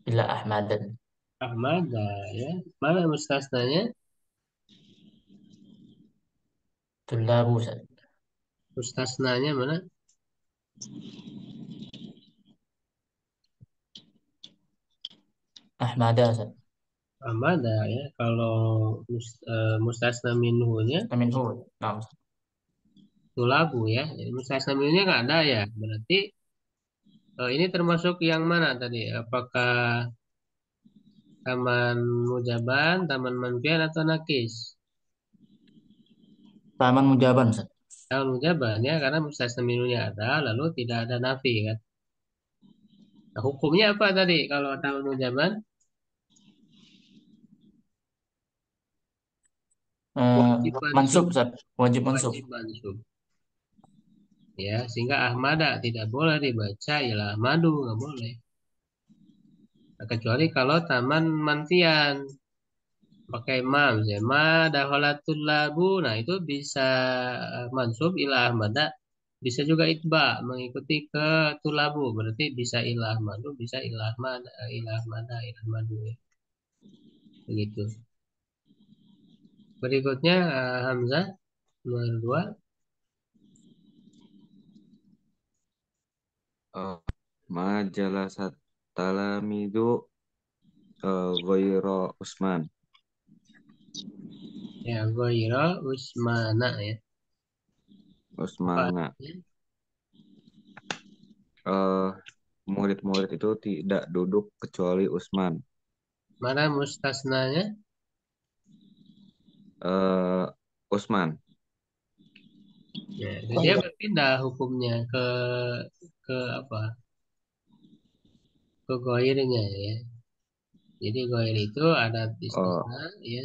Speaker 3: Illa Ahmadan.
Speaker 1: Ahmada ya. Mana mustasnanya?
Speaker 3: Tullabu, Ustaz.
Speaker 1: Mustasnanya mana?
Speaker 3: Ahmada, Ustaz.
Speaker 1: Ahmada ya. Kalau mustasna minhunya
Speaker 3: Minhu. Nah,
Speaker 1: tulabu ya. Jadi mustasna minhunya nggak ada ya. Berarti ini termasuk yang mana tadi? Apakah taman mujaban, taman manfian atau nakis?
Speaker 3: Taman Mujaban, Ustaz.
Speaker 1: Taman mujaban ya, karena mustasna minhunya ada, lalu tidak ada nafi kan. Nah, hukumnya apa tadi kalau taman mujaban? Wajib
Speaker 3: Mansub,
Speaker 1: mansub.
Speaker 3: Ustaz. Wajib mansub.
Speaker 1: Wajib mansub. Ya, sehingga ahmada tidak boleh dibaca ialah madu, nggak boleh. Nah, kecuali kalau taman manfian pakai mam, ya ma dakhalatul labu, nah itu bisa mansub ila ahmada, bisa juga itba mengikuti ke tulabu, berarti bisa ilah madu, bisa ilah mada, ilah mada, ilah madu ya. Begitu. Berikutnya Hamzah nomor 2.
Speaker 4: Eh, Majalasat talamidu Ghaira Usman.
Speaker 1: Ya, ghaira usmana ya. Apa
Speaker 4: Usmana.
Speaker 1: artinya?
Speaker 4: Eh, Murid-murid itu tidak duduk kecuali Usman.
Speaker 1: Mana mustasnanya?
Speaker 4: Eh, Usman.
Speaker 1: Ya,
Speaker 2: Oh
Speaker 1: dia
Speaker 2: iya.
Speaker 1: berpindah hukumnya ke apa? Ke goirnya ya. Jadi goir itu ada
Speaker 4: Oh,
Speaker 1: istisna ya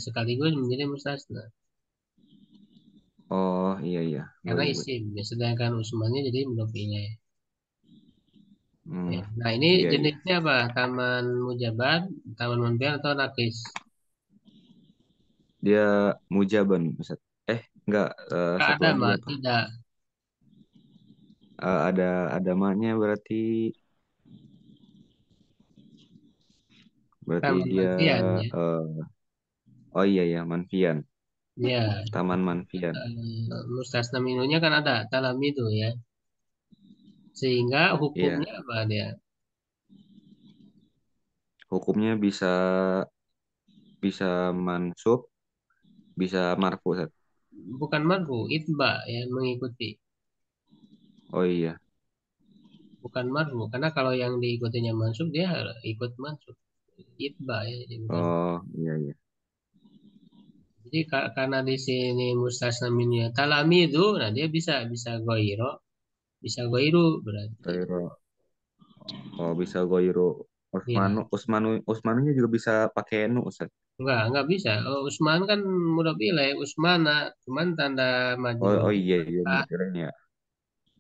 Speaker 1: sekaligus menjadi mustasna.
Speaker 4: oh iya iya,
Speaker 1: Karena
Speaker 4: baik baik.
Speaker 1: isim ya, sedangkan usmannya jadi mudhof ilaih.
Speaker 4: Hmm,
Speaker 1: Ya. Nah, ini
Speaker 4: iya iya.
Speaker 1: jenisnya apa? Taman mujabat, taman manfian atau nakis?
Speaker 4: Dia mujaban, Ustaz. Enggak,
Speaker 1: Nggak
Speaker 4: satu
Speaker 1: ada,
Speaker 4: lagi
Speaker 1: Mak.
Speaker 4: apa?
Speaker 1: Tidak.
Speaker 4: Ada maknya berarti
Speaker 1: Taman
Speaker 4: dia
Speaker 1: manfian ya.
Speaker 4: eh oh iya ya, Manfian.
Speaker 1: Ya,
Speaker 4: Taman Manfian.
Speaker 1: mustasna minunya kan ada talam itu ya. Sehingga
Speaker 4: Iya,
Speaker 1: hukumnya apa dia?
Speaker 4: hukumnya bisa bisa mansub, bisa marfu, Ustaz.
Speaker 1: Bukan marfu, itba ya mengikuti.
Speaker 4: Oh iya.
Speaker 1: Bukan marfu, karena kalau yang diikutinya mansub dia ikut mansub. Itba ya, jadi bukan.
Speaker 4: Oh iya iya.
Speaker 1: Jadi karena di sini mustasna minnya talami itu, nah dia bisa goiro, bisa goiru berarti.
Speaker 4: Gairo. Oh bisa goiru.
Speaker 1: Iya,
Speaker 4: Usmanunya juga bisa pakai nu, Ustaz.
Speaker 1: enggak bisa. Oh, Usman kan mudah pilih, Usmana, cuman tanda
Speaker 4: Oh
Speaker 1: majrur
Speaker 4: oh iya iya
Speaker 1: fathah,
Speaker 4: betul ya.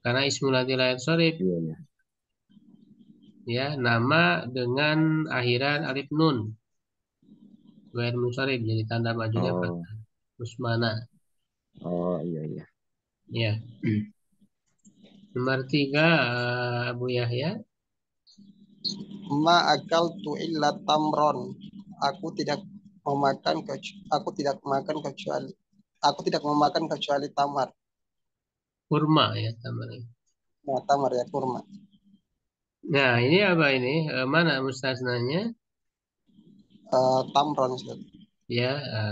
Speaker 1: karena ismul ladzi sorif
Speaker 4: Iya iya.
Speaker 1: ya nama dengan akhiran alif nun, ghair munsharif jadi tanda majunya
Speaker 4: Oh
Speaker 1: fathah. Usmana,
Speaker 4: oh iya iya.
Speaker 1: ya. Nomor 3 Abu Yahya.
Speaker 2: Ma akal tu illa tamron. Aku tidak makan kecuali aku tidak memakan kecuali tamar.
Speaker 1: Kurma ya tambahan.
Speaker 2: Nah, tamar ya kurma.
Speaker 1: Nah, ini apa ini? Mana mustasnanya?
Speaker 2: Tamron Ustaz.
Speaker 1: Ya,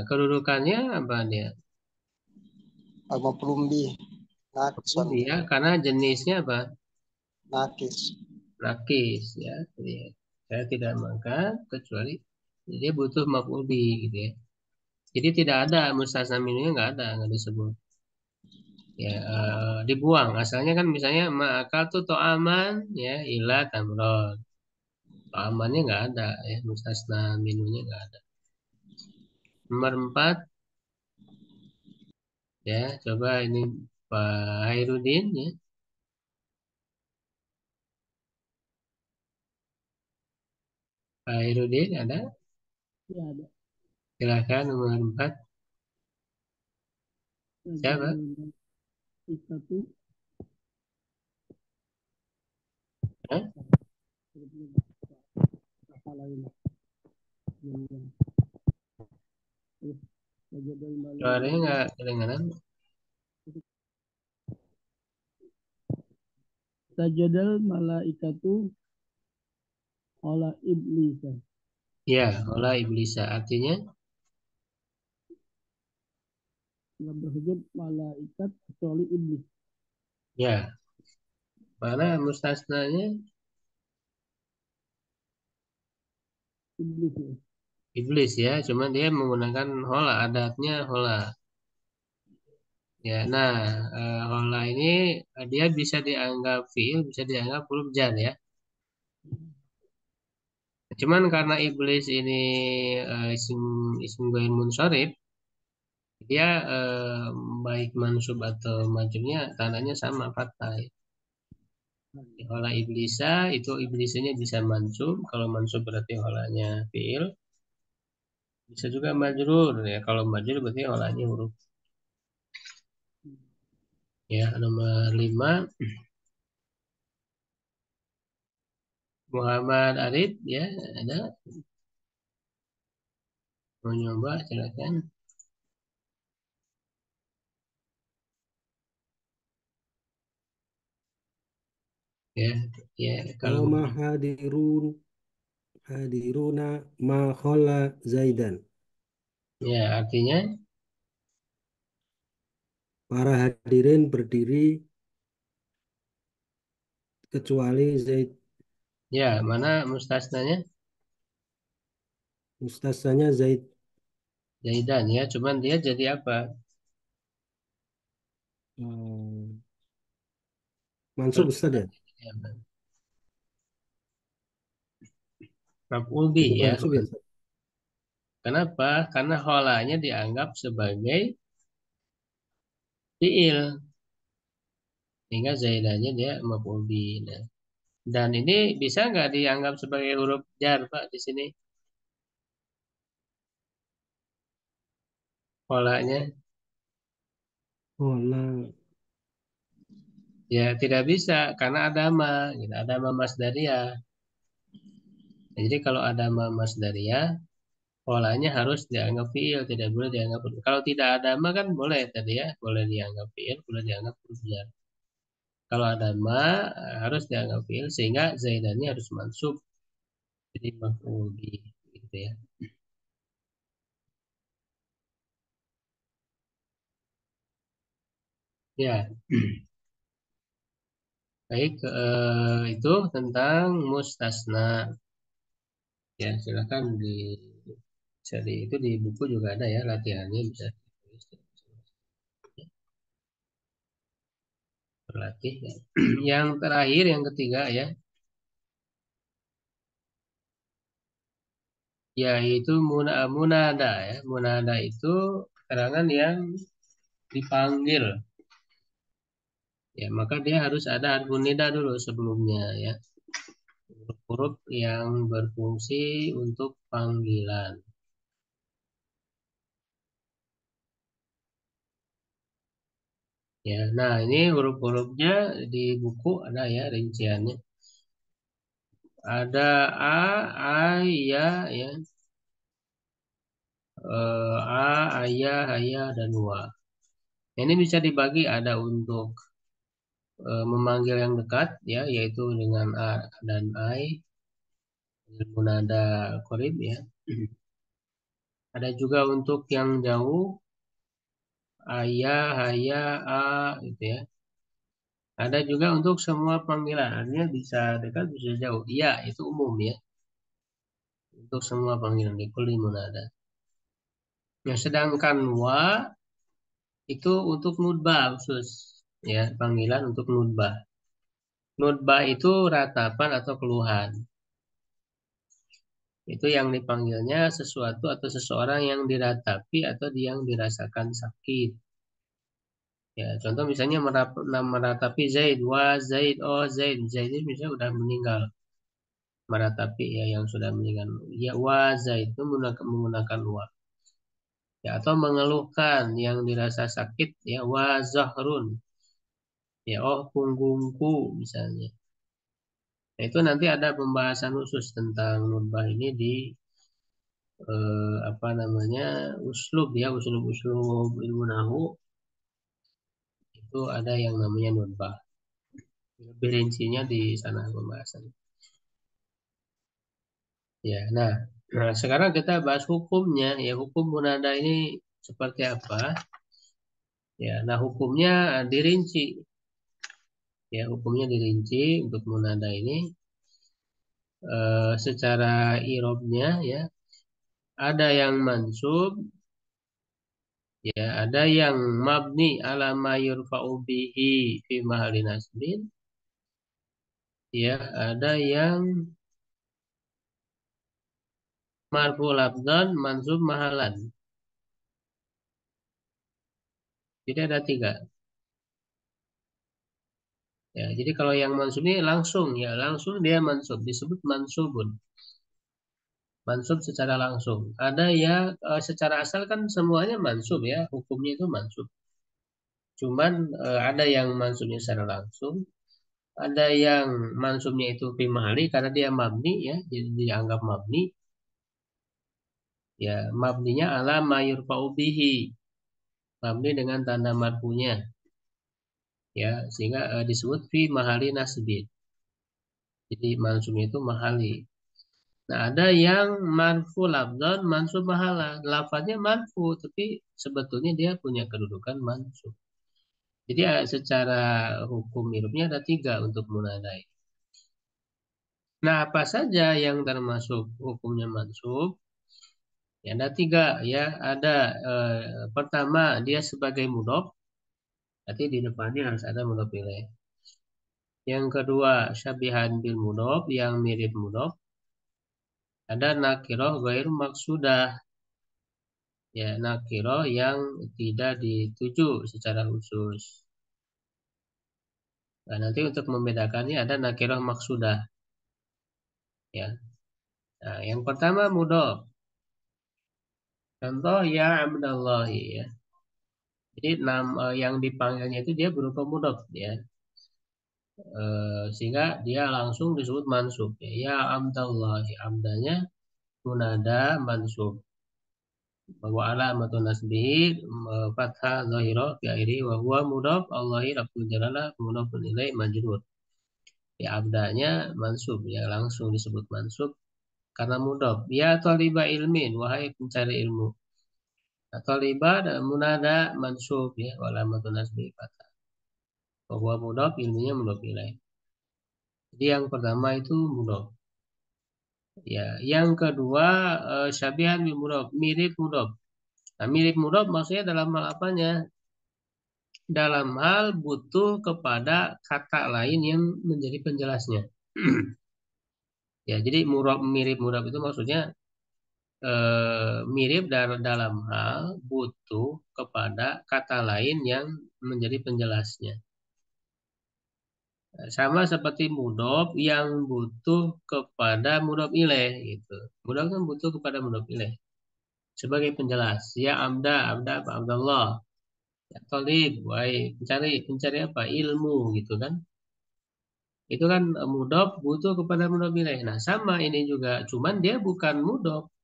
Speaker 1: kedudukannya apa dia?
Speaker 2: Maf'ulun bih. Nakson
Speaker 1: Maf'ul ya, karena jenisnya apa?
Speaker 2: nakis.
Speaker 1: Nakis ya. Jadi, saya tidak makan kecuali dia butuh maf'ul bih gitu ya. Jadi tidak ada mustasna minumnya nggak disebut. Ya, dibuang. Asalnya kan misalnya ma'akal tuh to'aman ya ila tamron. To'amannya nggak ada ya, mustasna minumnya nggak ada. Nomor 4 ya, coba ini Pak Hairudin ya. Pak Hairudin ada?
Speaker 5: Ya, ada.
Speaker 1: Silakan nomor 4. Siapa? Hah? Suaranya nggak kedengaran.
Speaker 5: Sajadal malaikatu ala iblis.
Speaker 1: Ya, olah iblisa. Artinya,
Speaker 5: Nggak bersujud malaikat kecuali iblis.
Speaker 1: ya. Mana mustasnanya?
Speaker 5: Iblis ya.
Speaker 1: Iblis ya. Cuman dia menggunakan hola. Adatnya hola. Ya, nah, hola ini dia bisa dianggap fiil, bisa dianggap huruf jar ya. Cuman karena iblis ini isim ghair munsharif, dia baik mansub atau majrurnya tandanya sama fathah. Hola iblisa itu iblisnya bisa mansub, kalau mansub berarti holanya fiil, bisa juga majrur ya. Kalau majrur berarti holanya huruf. Ya, nomor 5 Muhammad Arif ya, ada mau nyoba silakan. Ya, ya kalau
Speaker 6: Nama hadiruna ma khola Zaidan.
Speaker 1: ya artinya
Speaker 6: Para hadirin berdiri kecuali Zaid.
Speaker 1: ya mana mustasnanya
Speaker 6: Mustasnanya Zaid.
Speaker 1: Zaidan ya, cuman dia jadi apa?
Speaker 6: Mansub Ustaz ya?
Speaker 1: Ya, maf'ul bih
Speaker 6: Jadi
Speaker 1: ya.
Speaker 6: mansub ya Ustaz?
Speaker 1: Kenapa? Karena holanya dianggap sebagai fiil, sehingga zaidannya dia maf'ul bih. Nah, dan ini bisa nggak dianggap sebagai huruf jar Pak di sini? Polanya
Speaker 6: Khola.
Speaker 1: ya tidak bisa karena ada ma, gitu. Ada ma masdariyah. Nah, jadi kalau ada ma masdariyah, polanya harus dianggap fiil, tidak boleh dianggap huruf. Kalau tidak ada ma kan boleh tadi ya, boleh dianggap fiil, boleh dianggap huruf jar. Kalau ada ma harus dianggap fiil sehingga zaidannya harus mansub. Jadi maf'ul bih gitu ya. Ya, baik itu tentang mustasna. Ya, silakan itu di buku juga ada ya latihannya bisa ditulis. Berlatih ya. Yang terakhir yang ketiga ya, yaitu munada ya. Munada itu keterangan yang dipanggil. Ya, maka dia harus ada harfun nida dulu sebelumnya ya. Huruf-huruf yang berfungsi untuk panggilan. Ya, nah ini huruf-hurufnya di buku ada ya rinciannya. Ada ya, ya. Ayah, ayah, dan wa. Ini bisa dibagi ada untuk memanggil yang dekat ya, yaitu dengan a dan ai, dengan munada qorib ya. Ada juga untuk yang jauh, ayah, ayah, gitu ya. Ada juga untuk semua panggilan, artinya bisa dekat, bisa jauh. Iya, itu umum ya. Untuk semua panggilan di kulli munada. Nah, sedangkan wa itu untuk nutbah khusus ya, panggilan untuk nutbah. Nutbah itu ratapan atau keluhan. Itu yang dipanggilnya sesuatu atau seseorang yang diratapi atau yang dirasakan sakit. Ya, contoh misalnya meratapi Zaid, wa Zaid, oh Zaid, Zaid ini misalnya sudah meninggal. Meratapi ya yang sudah meninggal. Ya wa Zaid itu menggunakan wa. ya, atau mengeluhkan yang dirasa sakit, ya, wa zahrun, ya, oh punggungku misalnya. Nah, itu nanti ada pembahasan khusus tentang nutbah ini di apa namanya, uslub, ya, uslub ilmu nahu itu ada yang namanya nutbah. Lebih rincinya di sana pembahasan. Ya, nah sekarang kita bahas hukumnya, ya, hukum munada ini seperti apa? Ya, nah hukumnya dirinci, ya, hukumnya dirinci untuk munada ini secara irobnya, ya, ada yang mansub, ya, ada yang mabni ala ma yurfa'u bihi fi mahalli nasbin, ya, ada yang marfu lafdzan mansub mahalan. Jadi ada 3. Ya, jadi kalau yang mansub ini langsung, ya, langsung dia mansub, disebut mansubun. Mansub secara langsung. Ada ya secara asal kan semuanya mansub, ya, hukumnya itu mansub. Cuman ada yang mansubnya secara langsung, ada yang mansubnya itu fi mahali karena dia mabni, ya, jadi dianggap mabni. Ya, mabninya ala ma yurfa'u bihi. Mabni dengan tanda marfunya. Ya, sehingga disebut fi mahali nasbin. Jadi mansubnya itu mahali. Nah, ada yang marfu lafdzan mansub mahala. Lafadznya marfu, tapi sebetulnya dia punya kedudukan mansub. Jadi secara hukum irubnya ada 3 untuk munadai. Nah, apa saja yang termasuk hukumnya mansub? Ya, ada 3, ya. Ada pertama dia sebagai mudhof, berarti di depannya harus ada mudhof ilaih. Yang kedua syabihan bil mudhof, yang mirip mudhof. Ada nakiroh ghairu maksudah, ya, nakiroh yang tidak dituju secara khusus. Nah, nanti untuk membedakannya ada nakiroh maksudah, ya. Nah, yang pertama mudhof. Contoh ya Abdallahi, ya. Jadi yang dipanggilnya itu dia berupa mudhof, ya. Sehingga dia langsung disebut mansub, ya. Ya Abdallahi, abdanya munada mansub. Bahwa alamatun nasbihi fathah zahira fi akhiri wa huwa mudhof Allahi lafzul jalalah mudhofun ilaih majrur. Ya, abdanya mansub, ya, langsung disebut mansub karena mudhof. Ya thaliba ilmin, wahai pencari ilmu. Thaliba dan munada mansub, ya, wa alamatun nasbihi fathah. Wa huwa mudhof, ilmunya mudhof ilaih. Jadi yang pertama itu mudhof. Ya, yang kedua syabihan bil mudhof, mirip mudhof. Nah, mirip mudhof maksudnya dalam hal apanya? Dalam hal butuh kepada kata lain yang menjadi penjelasnya. Ya, jadi mirip mudhof itu maksudnya mirip dalam hal butuh kepada kata lain yang menjadi penjelasnya. Sama seperti mudhof yang butuh kepada mudhof ilaih, gitu. Mudhof kan butuh kepada mudhof ilaih sebagai penjelas. Ya abda apa? Abdallah. Ya thalib, wahai pencari apa? Ilmu, gitu kan. Itu kan mudhof butuh kepada mudhof ilaih. Nah, sama ini juga, cuman dia bukan mudhof.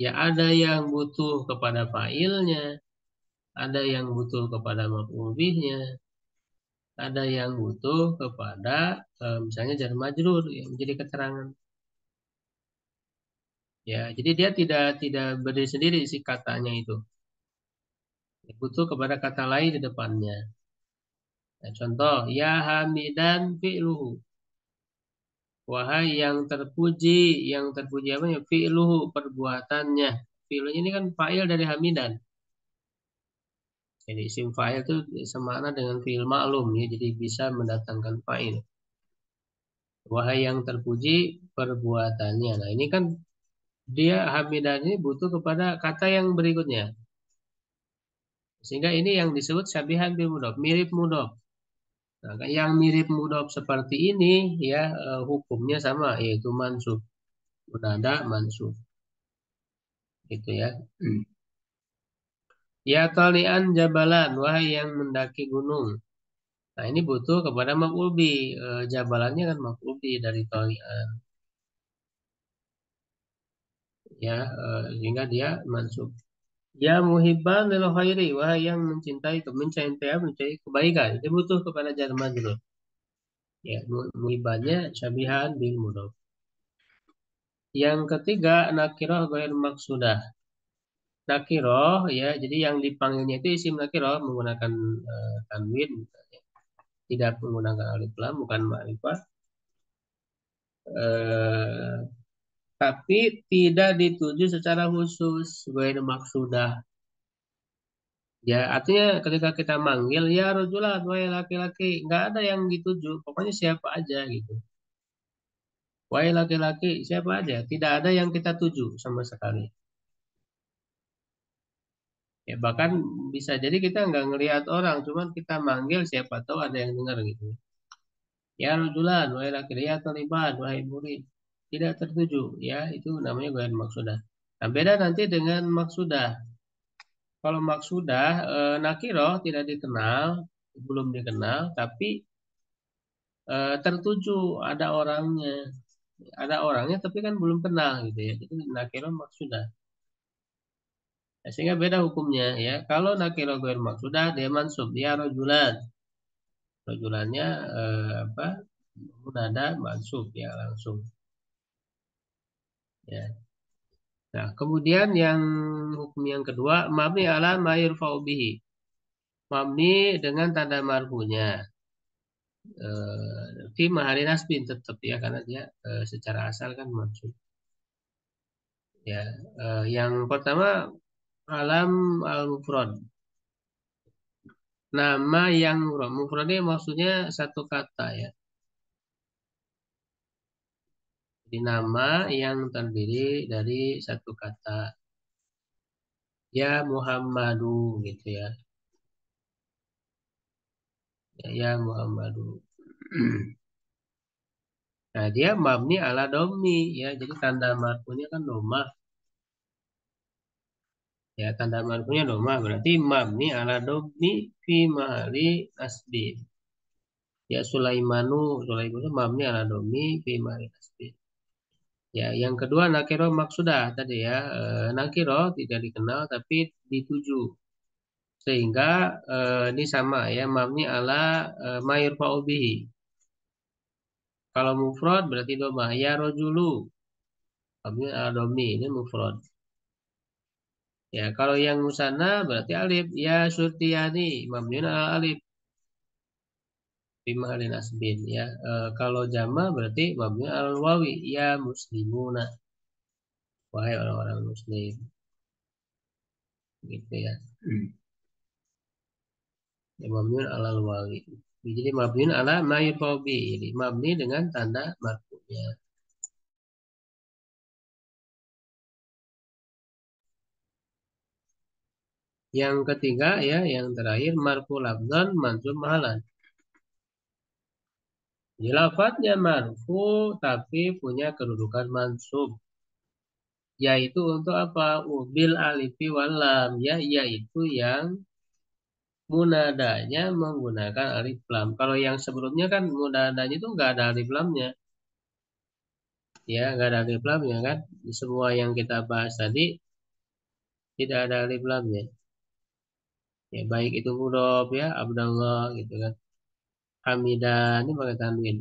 Speaker 1: Ya, ada yang butuh kepada fa'ilnya, ada yang butuh kepada maf'ul bihnya, ada yang butuh kepada misalnya jar majrur yang menjadi keterangan. Ya, jadi dia tidak berdiri sendiri si katanya itu. Butuh kepada kata lain di depannya. Nah, contoh, ya hamidan fi'luhu. Wahai yang terpuji apa ya? Fi'luhu, perbuatannya. Fi'lunya ini kan fa'il dari hamidan. Jadi isim fa'il itu semakna dengan fi'il ma'lum, ya, jadi bisa mendatangkan fa'il. Wahai yang terpuji perbuatannya. Nah, ini kan dia hamidan ini butuh kepada kata yang berikutnya. Sehingga ini yang disebut syabihan bil mudhof, mirip mudhof. Nah, yang mirip mudhof seperti ini, ya, hukumnya sama, yaitu mansub. Munada mansub. Gitu, ya. Ya talian jabalan, wahai yang mendaki gunung. Nah, ini butuh kepada maf'ul bi. Jabalannya kan maf'ul bi dari talian. Ya, sehingga dia mansub. Ya muhibban lil khairi, wahai yang mencintai kebaikan. Dia butuh kepada jar majrur. Ya, muhibbannya syabihan bil mudhaf. Yang ketiga nakirah ghair maksudah. Nakirah ya, jadi yang dipanggilnya itu isim nakirah menggunakan tanwin, tidak menggunakan alif lam, bukan ma'rifah. Tapi tidak dituju secara khusus ghair maksudah. Ya, artinya ketika kita manggil ya rajulan, wahai laki-laki, nggak ada yang dituju, pokoknya siapa aja gitu. Wahai laki-laki, siapa aja, tidak ada yang kita tuju sama sekali. Ya, bahkan bisa jadi kita nggak ngelihat orang, cuman kita manggil siapa tahu ada yang dengar gitu. Ya rajulan, wahai laki-laki, ya taliban, wahai murid. Tidak tertuju, ya itu namanya ghair maksudah. Nah, beda nanti dengan maksudah. Kalau maksudah, nakiroh tidak dikenal, belum dikenal, tapi tertuju ada orangnya tapi kan belum kenal gitu ya. Itu nakiroh maksudah. Nah, sehingga beda hukumnya ya. Kalau nakiroh ghair maksudah dia mansub, dia rojulan. Rojulannya apa? Munada mansub ya langsung. Ya. Nah, kemudian yang hukum yang kedua, mabni ala ma yurfa'u bihi. Mabni dengan tanda marfu'nya. Fi mahali nasbin tetap ya karena dia secara asal kan mansub. Ya, yang pertama alam al-mufrad. Nama yang mufrad ini maksudnya satu kata ya. Jadi nama yang terdiri dari satu kata. Ya Muhammadu gitu ya. Ya Muhammadu. Nah, dia mabni ala domi ya. Jadi tanda marfu'nya kan domah. Ya, tanda marfu'nya domah berarti mabni ala domi fi mahali nasbin. Ya Sulaimanu mabni ala domi fi mahali nasbin. Ya, yang kedua nakiro maksudah tadi ya. Nakiro tidak dikenal tapi dituju. Sehingga ini sama ya mabni ala mayurfa'u bihi. Kalau mufrad berarti domah ya rojulu. Mabni ala domi ini mufrad. Ya, kalau yang musanna berarti alif. Ya surtiyani mabniun ala alif. Bima alin asbin ya. Kalau jama berarti mabniun ala wawi. Ya muslimuna. Wahai orang-orang muslim. Gitu ya. Ya mabniun ala wawi. Jadi mabniun ala ma yurfa'u bihi. Jadi mabni dengan tanda marfu'nya. Yang ketiga ya, yang terakhir marfu lafzan mansub mahalan. Jadi lafadznya marfu tapi punya kedudukan mansub. Yaitu untuk apa? Ubil alifi walam ya, yaitu yang munadanya menggunakan alif lam. Kalau yang sebelumnya kan munadanya itu nggak ada alif lamnya. Ya, nggak ada alif lamnya kan. Semua yang kita bahas tadi tidak ada alif lamnya. Ya, baik itu mudhof ya, Abdullah gitu kan. Hamidan ini pakai tanwin.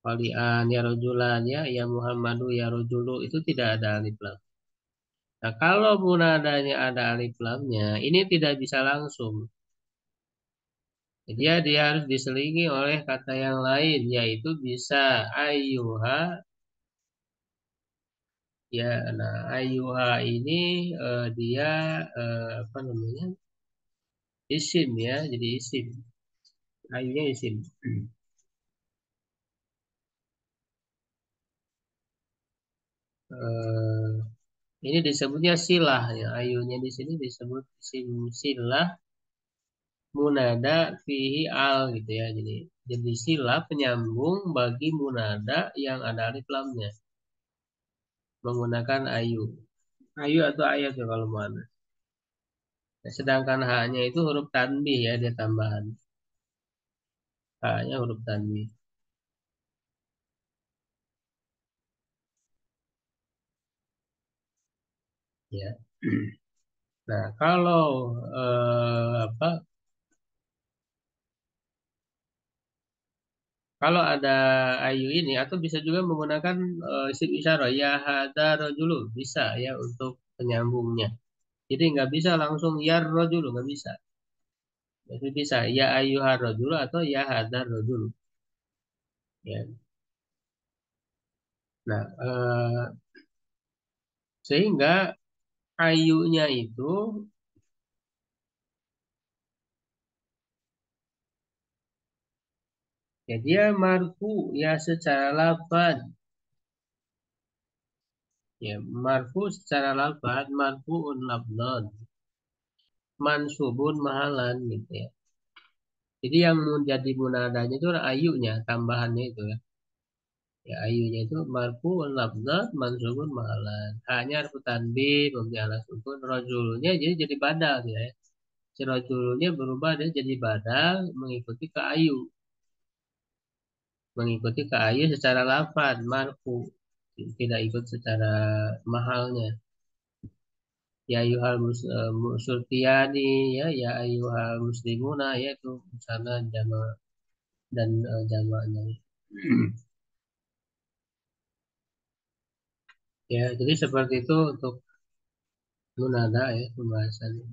Speaker 1: Walian ya rojulan ya Muhammadu ya rojulu itu tidak ada alif lam. Nah, kalau munadanya ada alif lamnya, ini tidak bisa langsung. Dia harus diselingi oleh kata yang lain, yaitu bisa ayyuha. Ya, nah ayyuha ini dia apa namanya? Isim ya, jadi isim. Ayyunya isim. Ini disebutnya silah ya. Ayunya di sini disebut isim silah munada fihi al gitu ya. Jadi silah penyambung bagi munada yang ada alif lamnya menggunakan ayu. Ayu atau ayat ya kalau mana. Sedangkan haknya itu huruf tanbih ya, dia tambahan. Haknya huruf tanbih. Ya. Nah, kalau apa? Kalau ada ayu ini atau bisa juga menggunakan isim isyarah ya hada rojulu bisa ya untuk penyambungnya. Jadi nggak bisa langsung ya rojulu nggak bisa. Jadi bisa ya ayyuhar rojulu atau ya hadar rojulu. Ya. Nah, sehingga ayunya itu ya dia marfu ya secara lafaz. Ya, marfu secara lafaz, marfuun lafzan, mansubun mahalan gitu ya. Jadi yang menjadi munadanya itu adalah ayunya, tambahannya itu ya. Ya, ayunya itu marfuun lafzan, mansubun mahalan. Hanya harfu tanbih, mabni ala sukun, rajulnya jadi badal ya. Si rajulnya berubah dia jadi badal mengikuti ke ayu. Mengikuti ke ayu secara lafaz, marfu. Tidak ikut secara mahalnya. Ya ayuhal musultiyani ya ayuhal muslimuna yaitu sana jama dan jamaknya. Ya, jadi seperti itu untuk munada ya pembahasannya.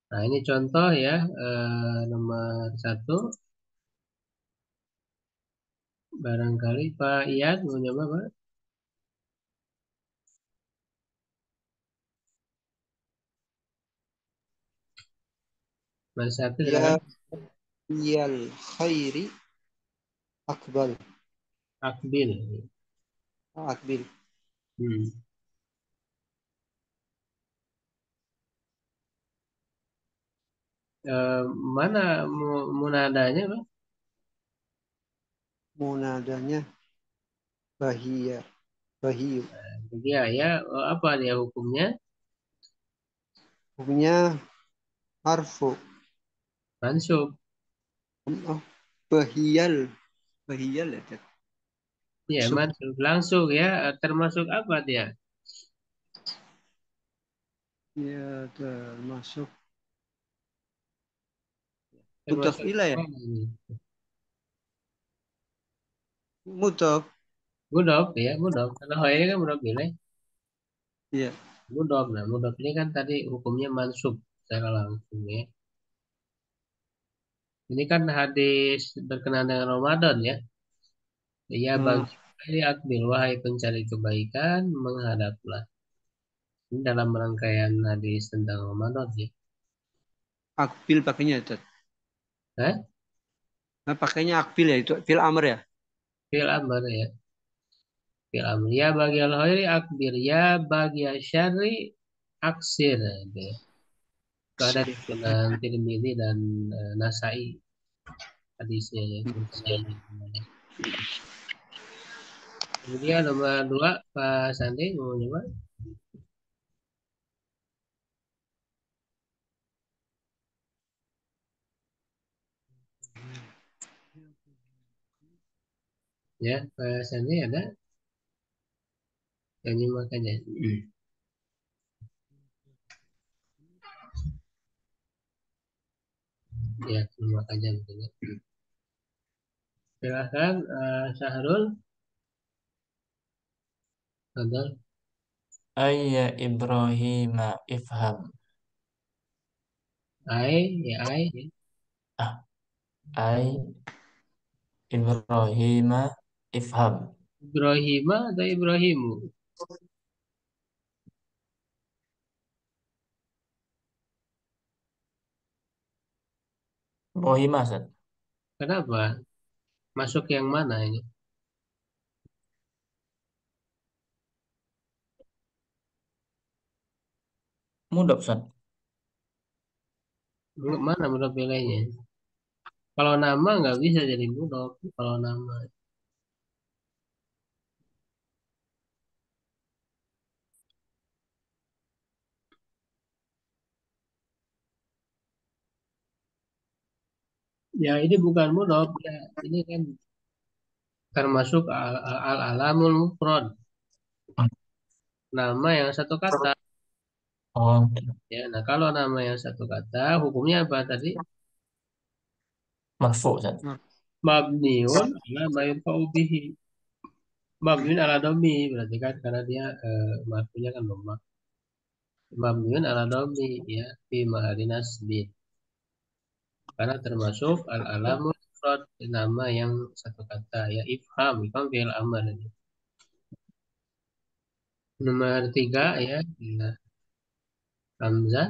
Speaker 1: Nah, ini contoh ya nomor 1. Barangkali Pak Iyad mau nyoba Pak? Nomor 1
Speaker 2: Ya
Speaker 1: silakan.
Speaker 2: yal khairi akbal.
Speaker 1: Akbil.
Speaker 2: Akbil.
Speaker 1: Hmm. Mana munadanya Pak?
Speaker 2: Munadanya bahia. Bahiu.
Speaker 1: Jadi ya apa dia hukumnya?
Speaker 2: Hukumnya harfu.
Speaker 1: Mansub.
Speaker 2: Oh, bahiyal. Bahiyal ya. Ted.
Speaker 1: Ya,
Speaker 2: Sub.
Speaker 1: mansub langsung ya. Termasuk apa dia?
Speaker 2: Ya termasuk mudaf
Speaker 1: Termasuk
Speaker 2: ilah ya.
Speaker 1: mana ini?
Speaker 2: Mudaf.
Speaker 1: Mudhof ya, mudhof. Kalau ini kan mudhof ilaih.
Speaker 2: Iya.
Speaker 1: Mudhof. Nah, mudhof ini kan tadi hukumnya mansub secara langsung ya. Ini kan hadis berkenaan dengan Ramadan ya. Ya
Speaker 2: Nah,
Speaker 1: bagi akbil wahai pencari kebaikan menghadaplah. Ini dalam rangkaian hadis tentang Ramadan ya.
Speaker 2: akbil pakainya Ted.
Speaker 1: Hah?
Speaker 2: Nah, pakainya akbil ya itu fil amr ya.
Speaker 1: Fil amr ya. Fil amr ya bagi al khairi akbir ya bagi syarri aksir. Gitu ya. Itu ada di Sunan Tirmidzi dan Nasai hadisnya ya. Kemudian nomor 2 Pak Sandi mau nyoba? Ya, Pak Sandi ada yang nyimak aja. Ya, nyimak aja mungkin ya. Silakan Syahrul. Adal.
Speaker 3: Ayya Ibrahim ifham.
Speaker 1: Ai ya.
Speaker 3: Ah, ay Ibrahim ifham.
Speaker 1: Ibrahima atau Ibrahimu?
Speaker 3: Ibrahim Asad.
Speaker 1: Kenapa? Masuk yang mana ini?
Speaker 3: Mudah Ustaz.
Speaker 1: Mana mudah pilihnya? Kalau nama nggak bisa jadi mudhof. Kalau nama. Ya ini bukan mudhof ya. Ini kan termasuk al-alamul mufrad, nama yang satu kata.
Speaker 3: Oh,
Speaker 1: Ya, nah kalau nama yang satu kata, hukumnya apa tadi?
Speaker 3: marfu Ustaz.
Speaker 1: Mabniun ala ma yurfa'u bihi. Mabniun ala domi berarti kan karena dia marfunya kan dhamma. Mabniun ala domi ya fi mahalli nasbin. Karena termasuk al-alamul mufrad, nama yang satu kata ya ifham fi'il amr. Nomor 3 ya, ya Hamzah.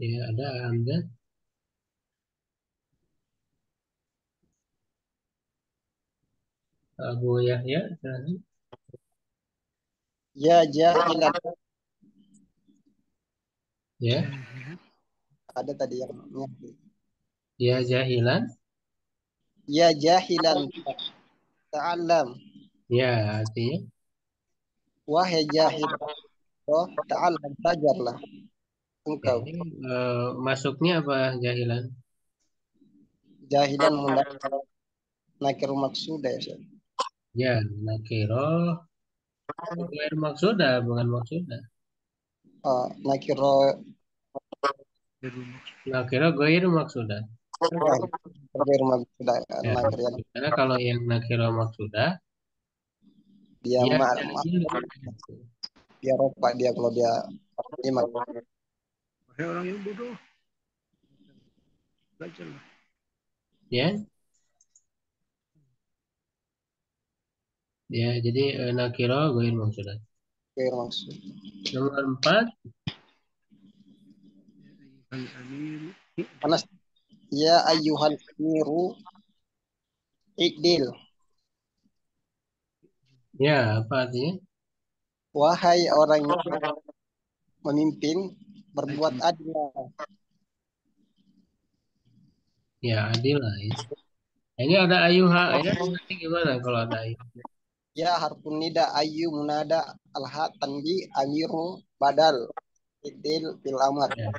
Speaker 1: Ya ada Hamzah. Abu Yahya silakan.
Speaker 2: Ya jahilan.
Speaker 1: Ya,
Speaker 2: Ada tadi yang
Speaker 1: ya jahilan.
Speaker 2: ya jahilan ta'allam.
Speaker 1: Ya artinya
Speaker 2: Wahai jahil, oh, ta'allam, belajarlah
Speaker 1: ya,
Speaker 2: engkau.
Speaker 1: ini masuknya apa jahilan?
Speaker 2: Jahilan mula nakir maksudah ya Ustaz.
Speaker 1: Ya, nakiro. Bukan maksudah, bukan maksudah.
Speaker 2: Nakiro
Speaker 1: Nakiro goir maksudah.
Speaker 2: nakir maksudah
Speaker 1: Ya,
Speaker 2: nakir yang
Speaker 1: karena kalau yang nakiro maksudah,
Speaker 2: dia
Speaker 1: dia
Speaker 2: ma,
Speaker 1: cari
Speaker 2: ma,
Speaker 1: dulu.
Speaker 2: dia ropak dia kalau dia imak.
Speaker 5: Orang yang bodoh. Belajarlah.
Speaker 1: Ya, ya jadi nakiro goir maksudah.
Speaker 2: Nakir maksud.
Speaker 1: Nomor 4,
Speaker 5: Al-Amin.
Speaker 2: Anas ya ayyuhal miru idil.
Speaker 1: ya apa artinya?
Speaker 2: Wahai orang yang memimpin, berbuat adil.
Speaker 1: Ya adil lah ya. Nah, ini ada ayuha ya. Nanti gimana kalau ada ayuha?
Speaker 2: Ya harfun nida ayu munada alha tanbi amiru badal idil fil amar.
Speaker 1: Ya,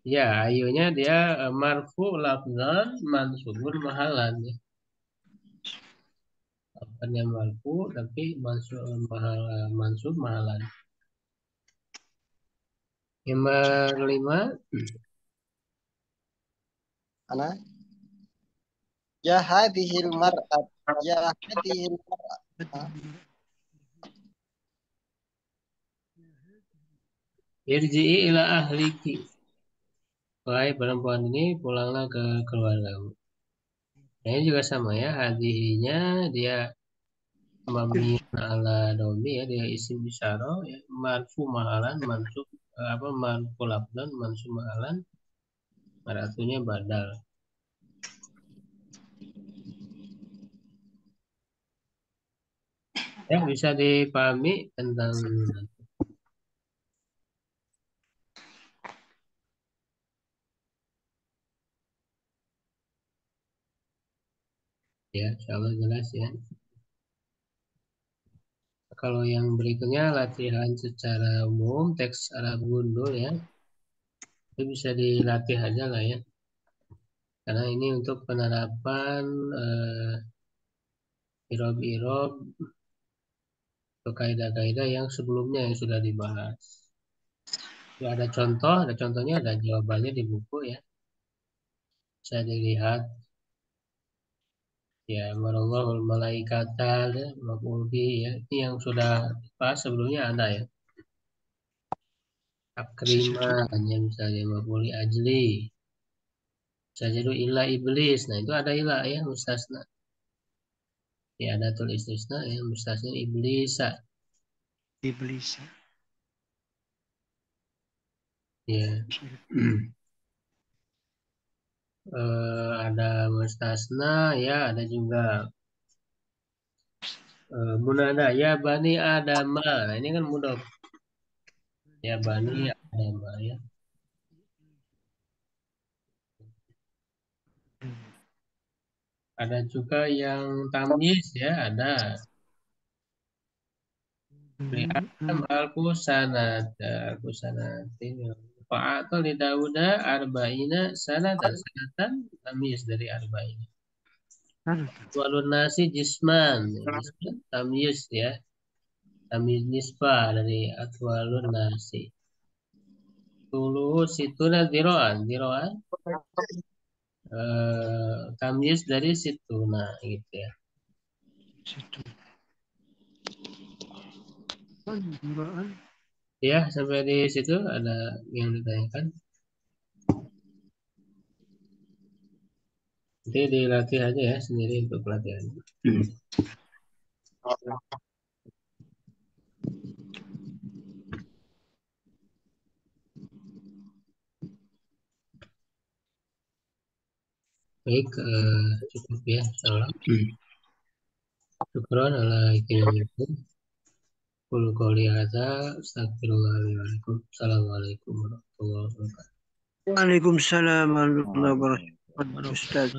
Speaker 1: ya ayunya dia marfu lafzan mansubun mahalan ya. Apanya marfu tapi mansub mahalan. Nomor 5,
Speaker 2: Ana ya hadhil mar'at ya hadhil mar'at.
Speaker 1: irji'i ila ahliki. Wahai perempuan ini pulanglah ke keluargamu. Nah, ini juga sama ya. Hadihinya dia mabni ala domi ya, dia isim isyara ya, marfu mahalan mansub apa marfu lafdan mansub mahalan, maratunya badal. Ya bisa dipahami tentang ya, insyaallah jelas ya. Kalau yang berikutnya latihan secara umum teks Arab gundul ya, itu bisa dilatih aja lah ya. Karena ini untuk penerapan irob-irob atau kaidah-kaidah yang sebelumnya yang sudah dibahas. Ya, ada contohnya, ada jawabannya di buku ya. Bisa dilihat ya marallahul malaikata ya, maf'ul bihi ya. Ini yang sudah dibahas sebelumnya ada ya. Akrima hanya misalnya maf'ul ajli. Bisa jadi ila iblis. Nah, itu ada ila ya mustasna. Ya ada tulis istisna ya mustasna iblisa.
Speaker 5: Iblis.
Speaker 1: Ya. Ada mustasna ya, ada juga munada ya bani adama. Nah, ini kan mudah ya bani adama ya. Ada juga yang tamyiz ya, ada. Adam al-kusanat, al-kusanat ini. Fa'atol li Dauda arba'ina sanatan, sanatan tamyiz dari arba'ina. Walun nasi jisman, jisman tamyiz ya, tamyiz nisbah dari atwalun nasi. Tulu situna diroan, diroan tamyiz dari situna gitu ya.
Speaker 5: Situ. Juraan.
Speaker 1: Ya, sampai di situ ada yang ditanyakan. Nanti dilatih aja ya sendiri untuk pelatihan. Baik, cukup ya. Salam. Syukron ala ikimikum. Qul qouli hadza astagfirullah li wa lakum. Assalamualaikum warahmatullahi wabarakatuh.
Speaker 5: Waalaikumsalam warahmatullahi wabarakatuh. Ustaz.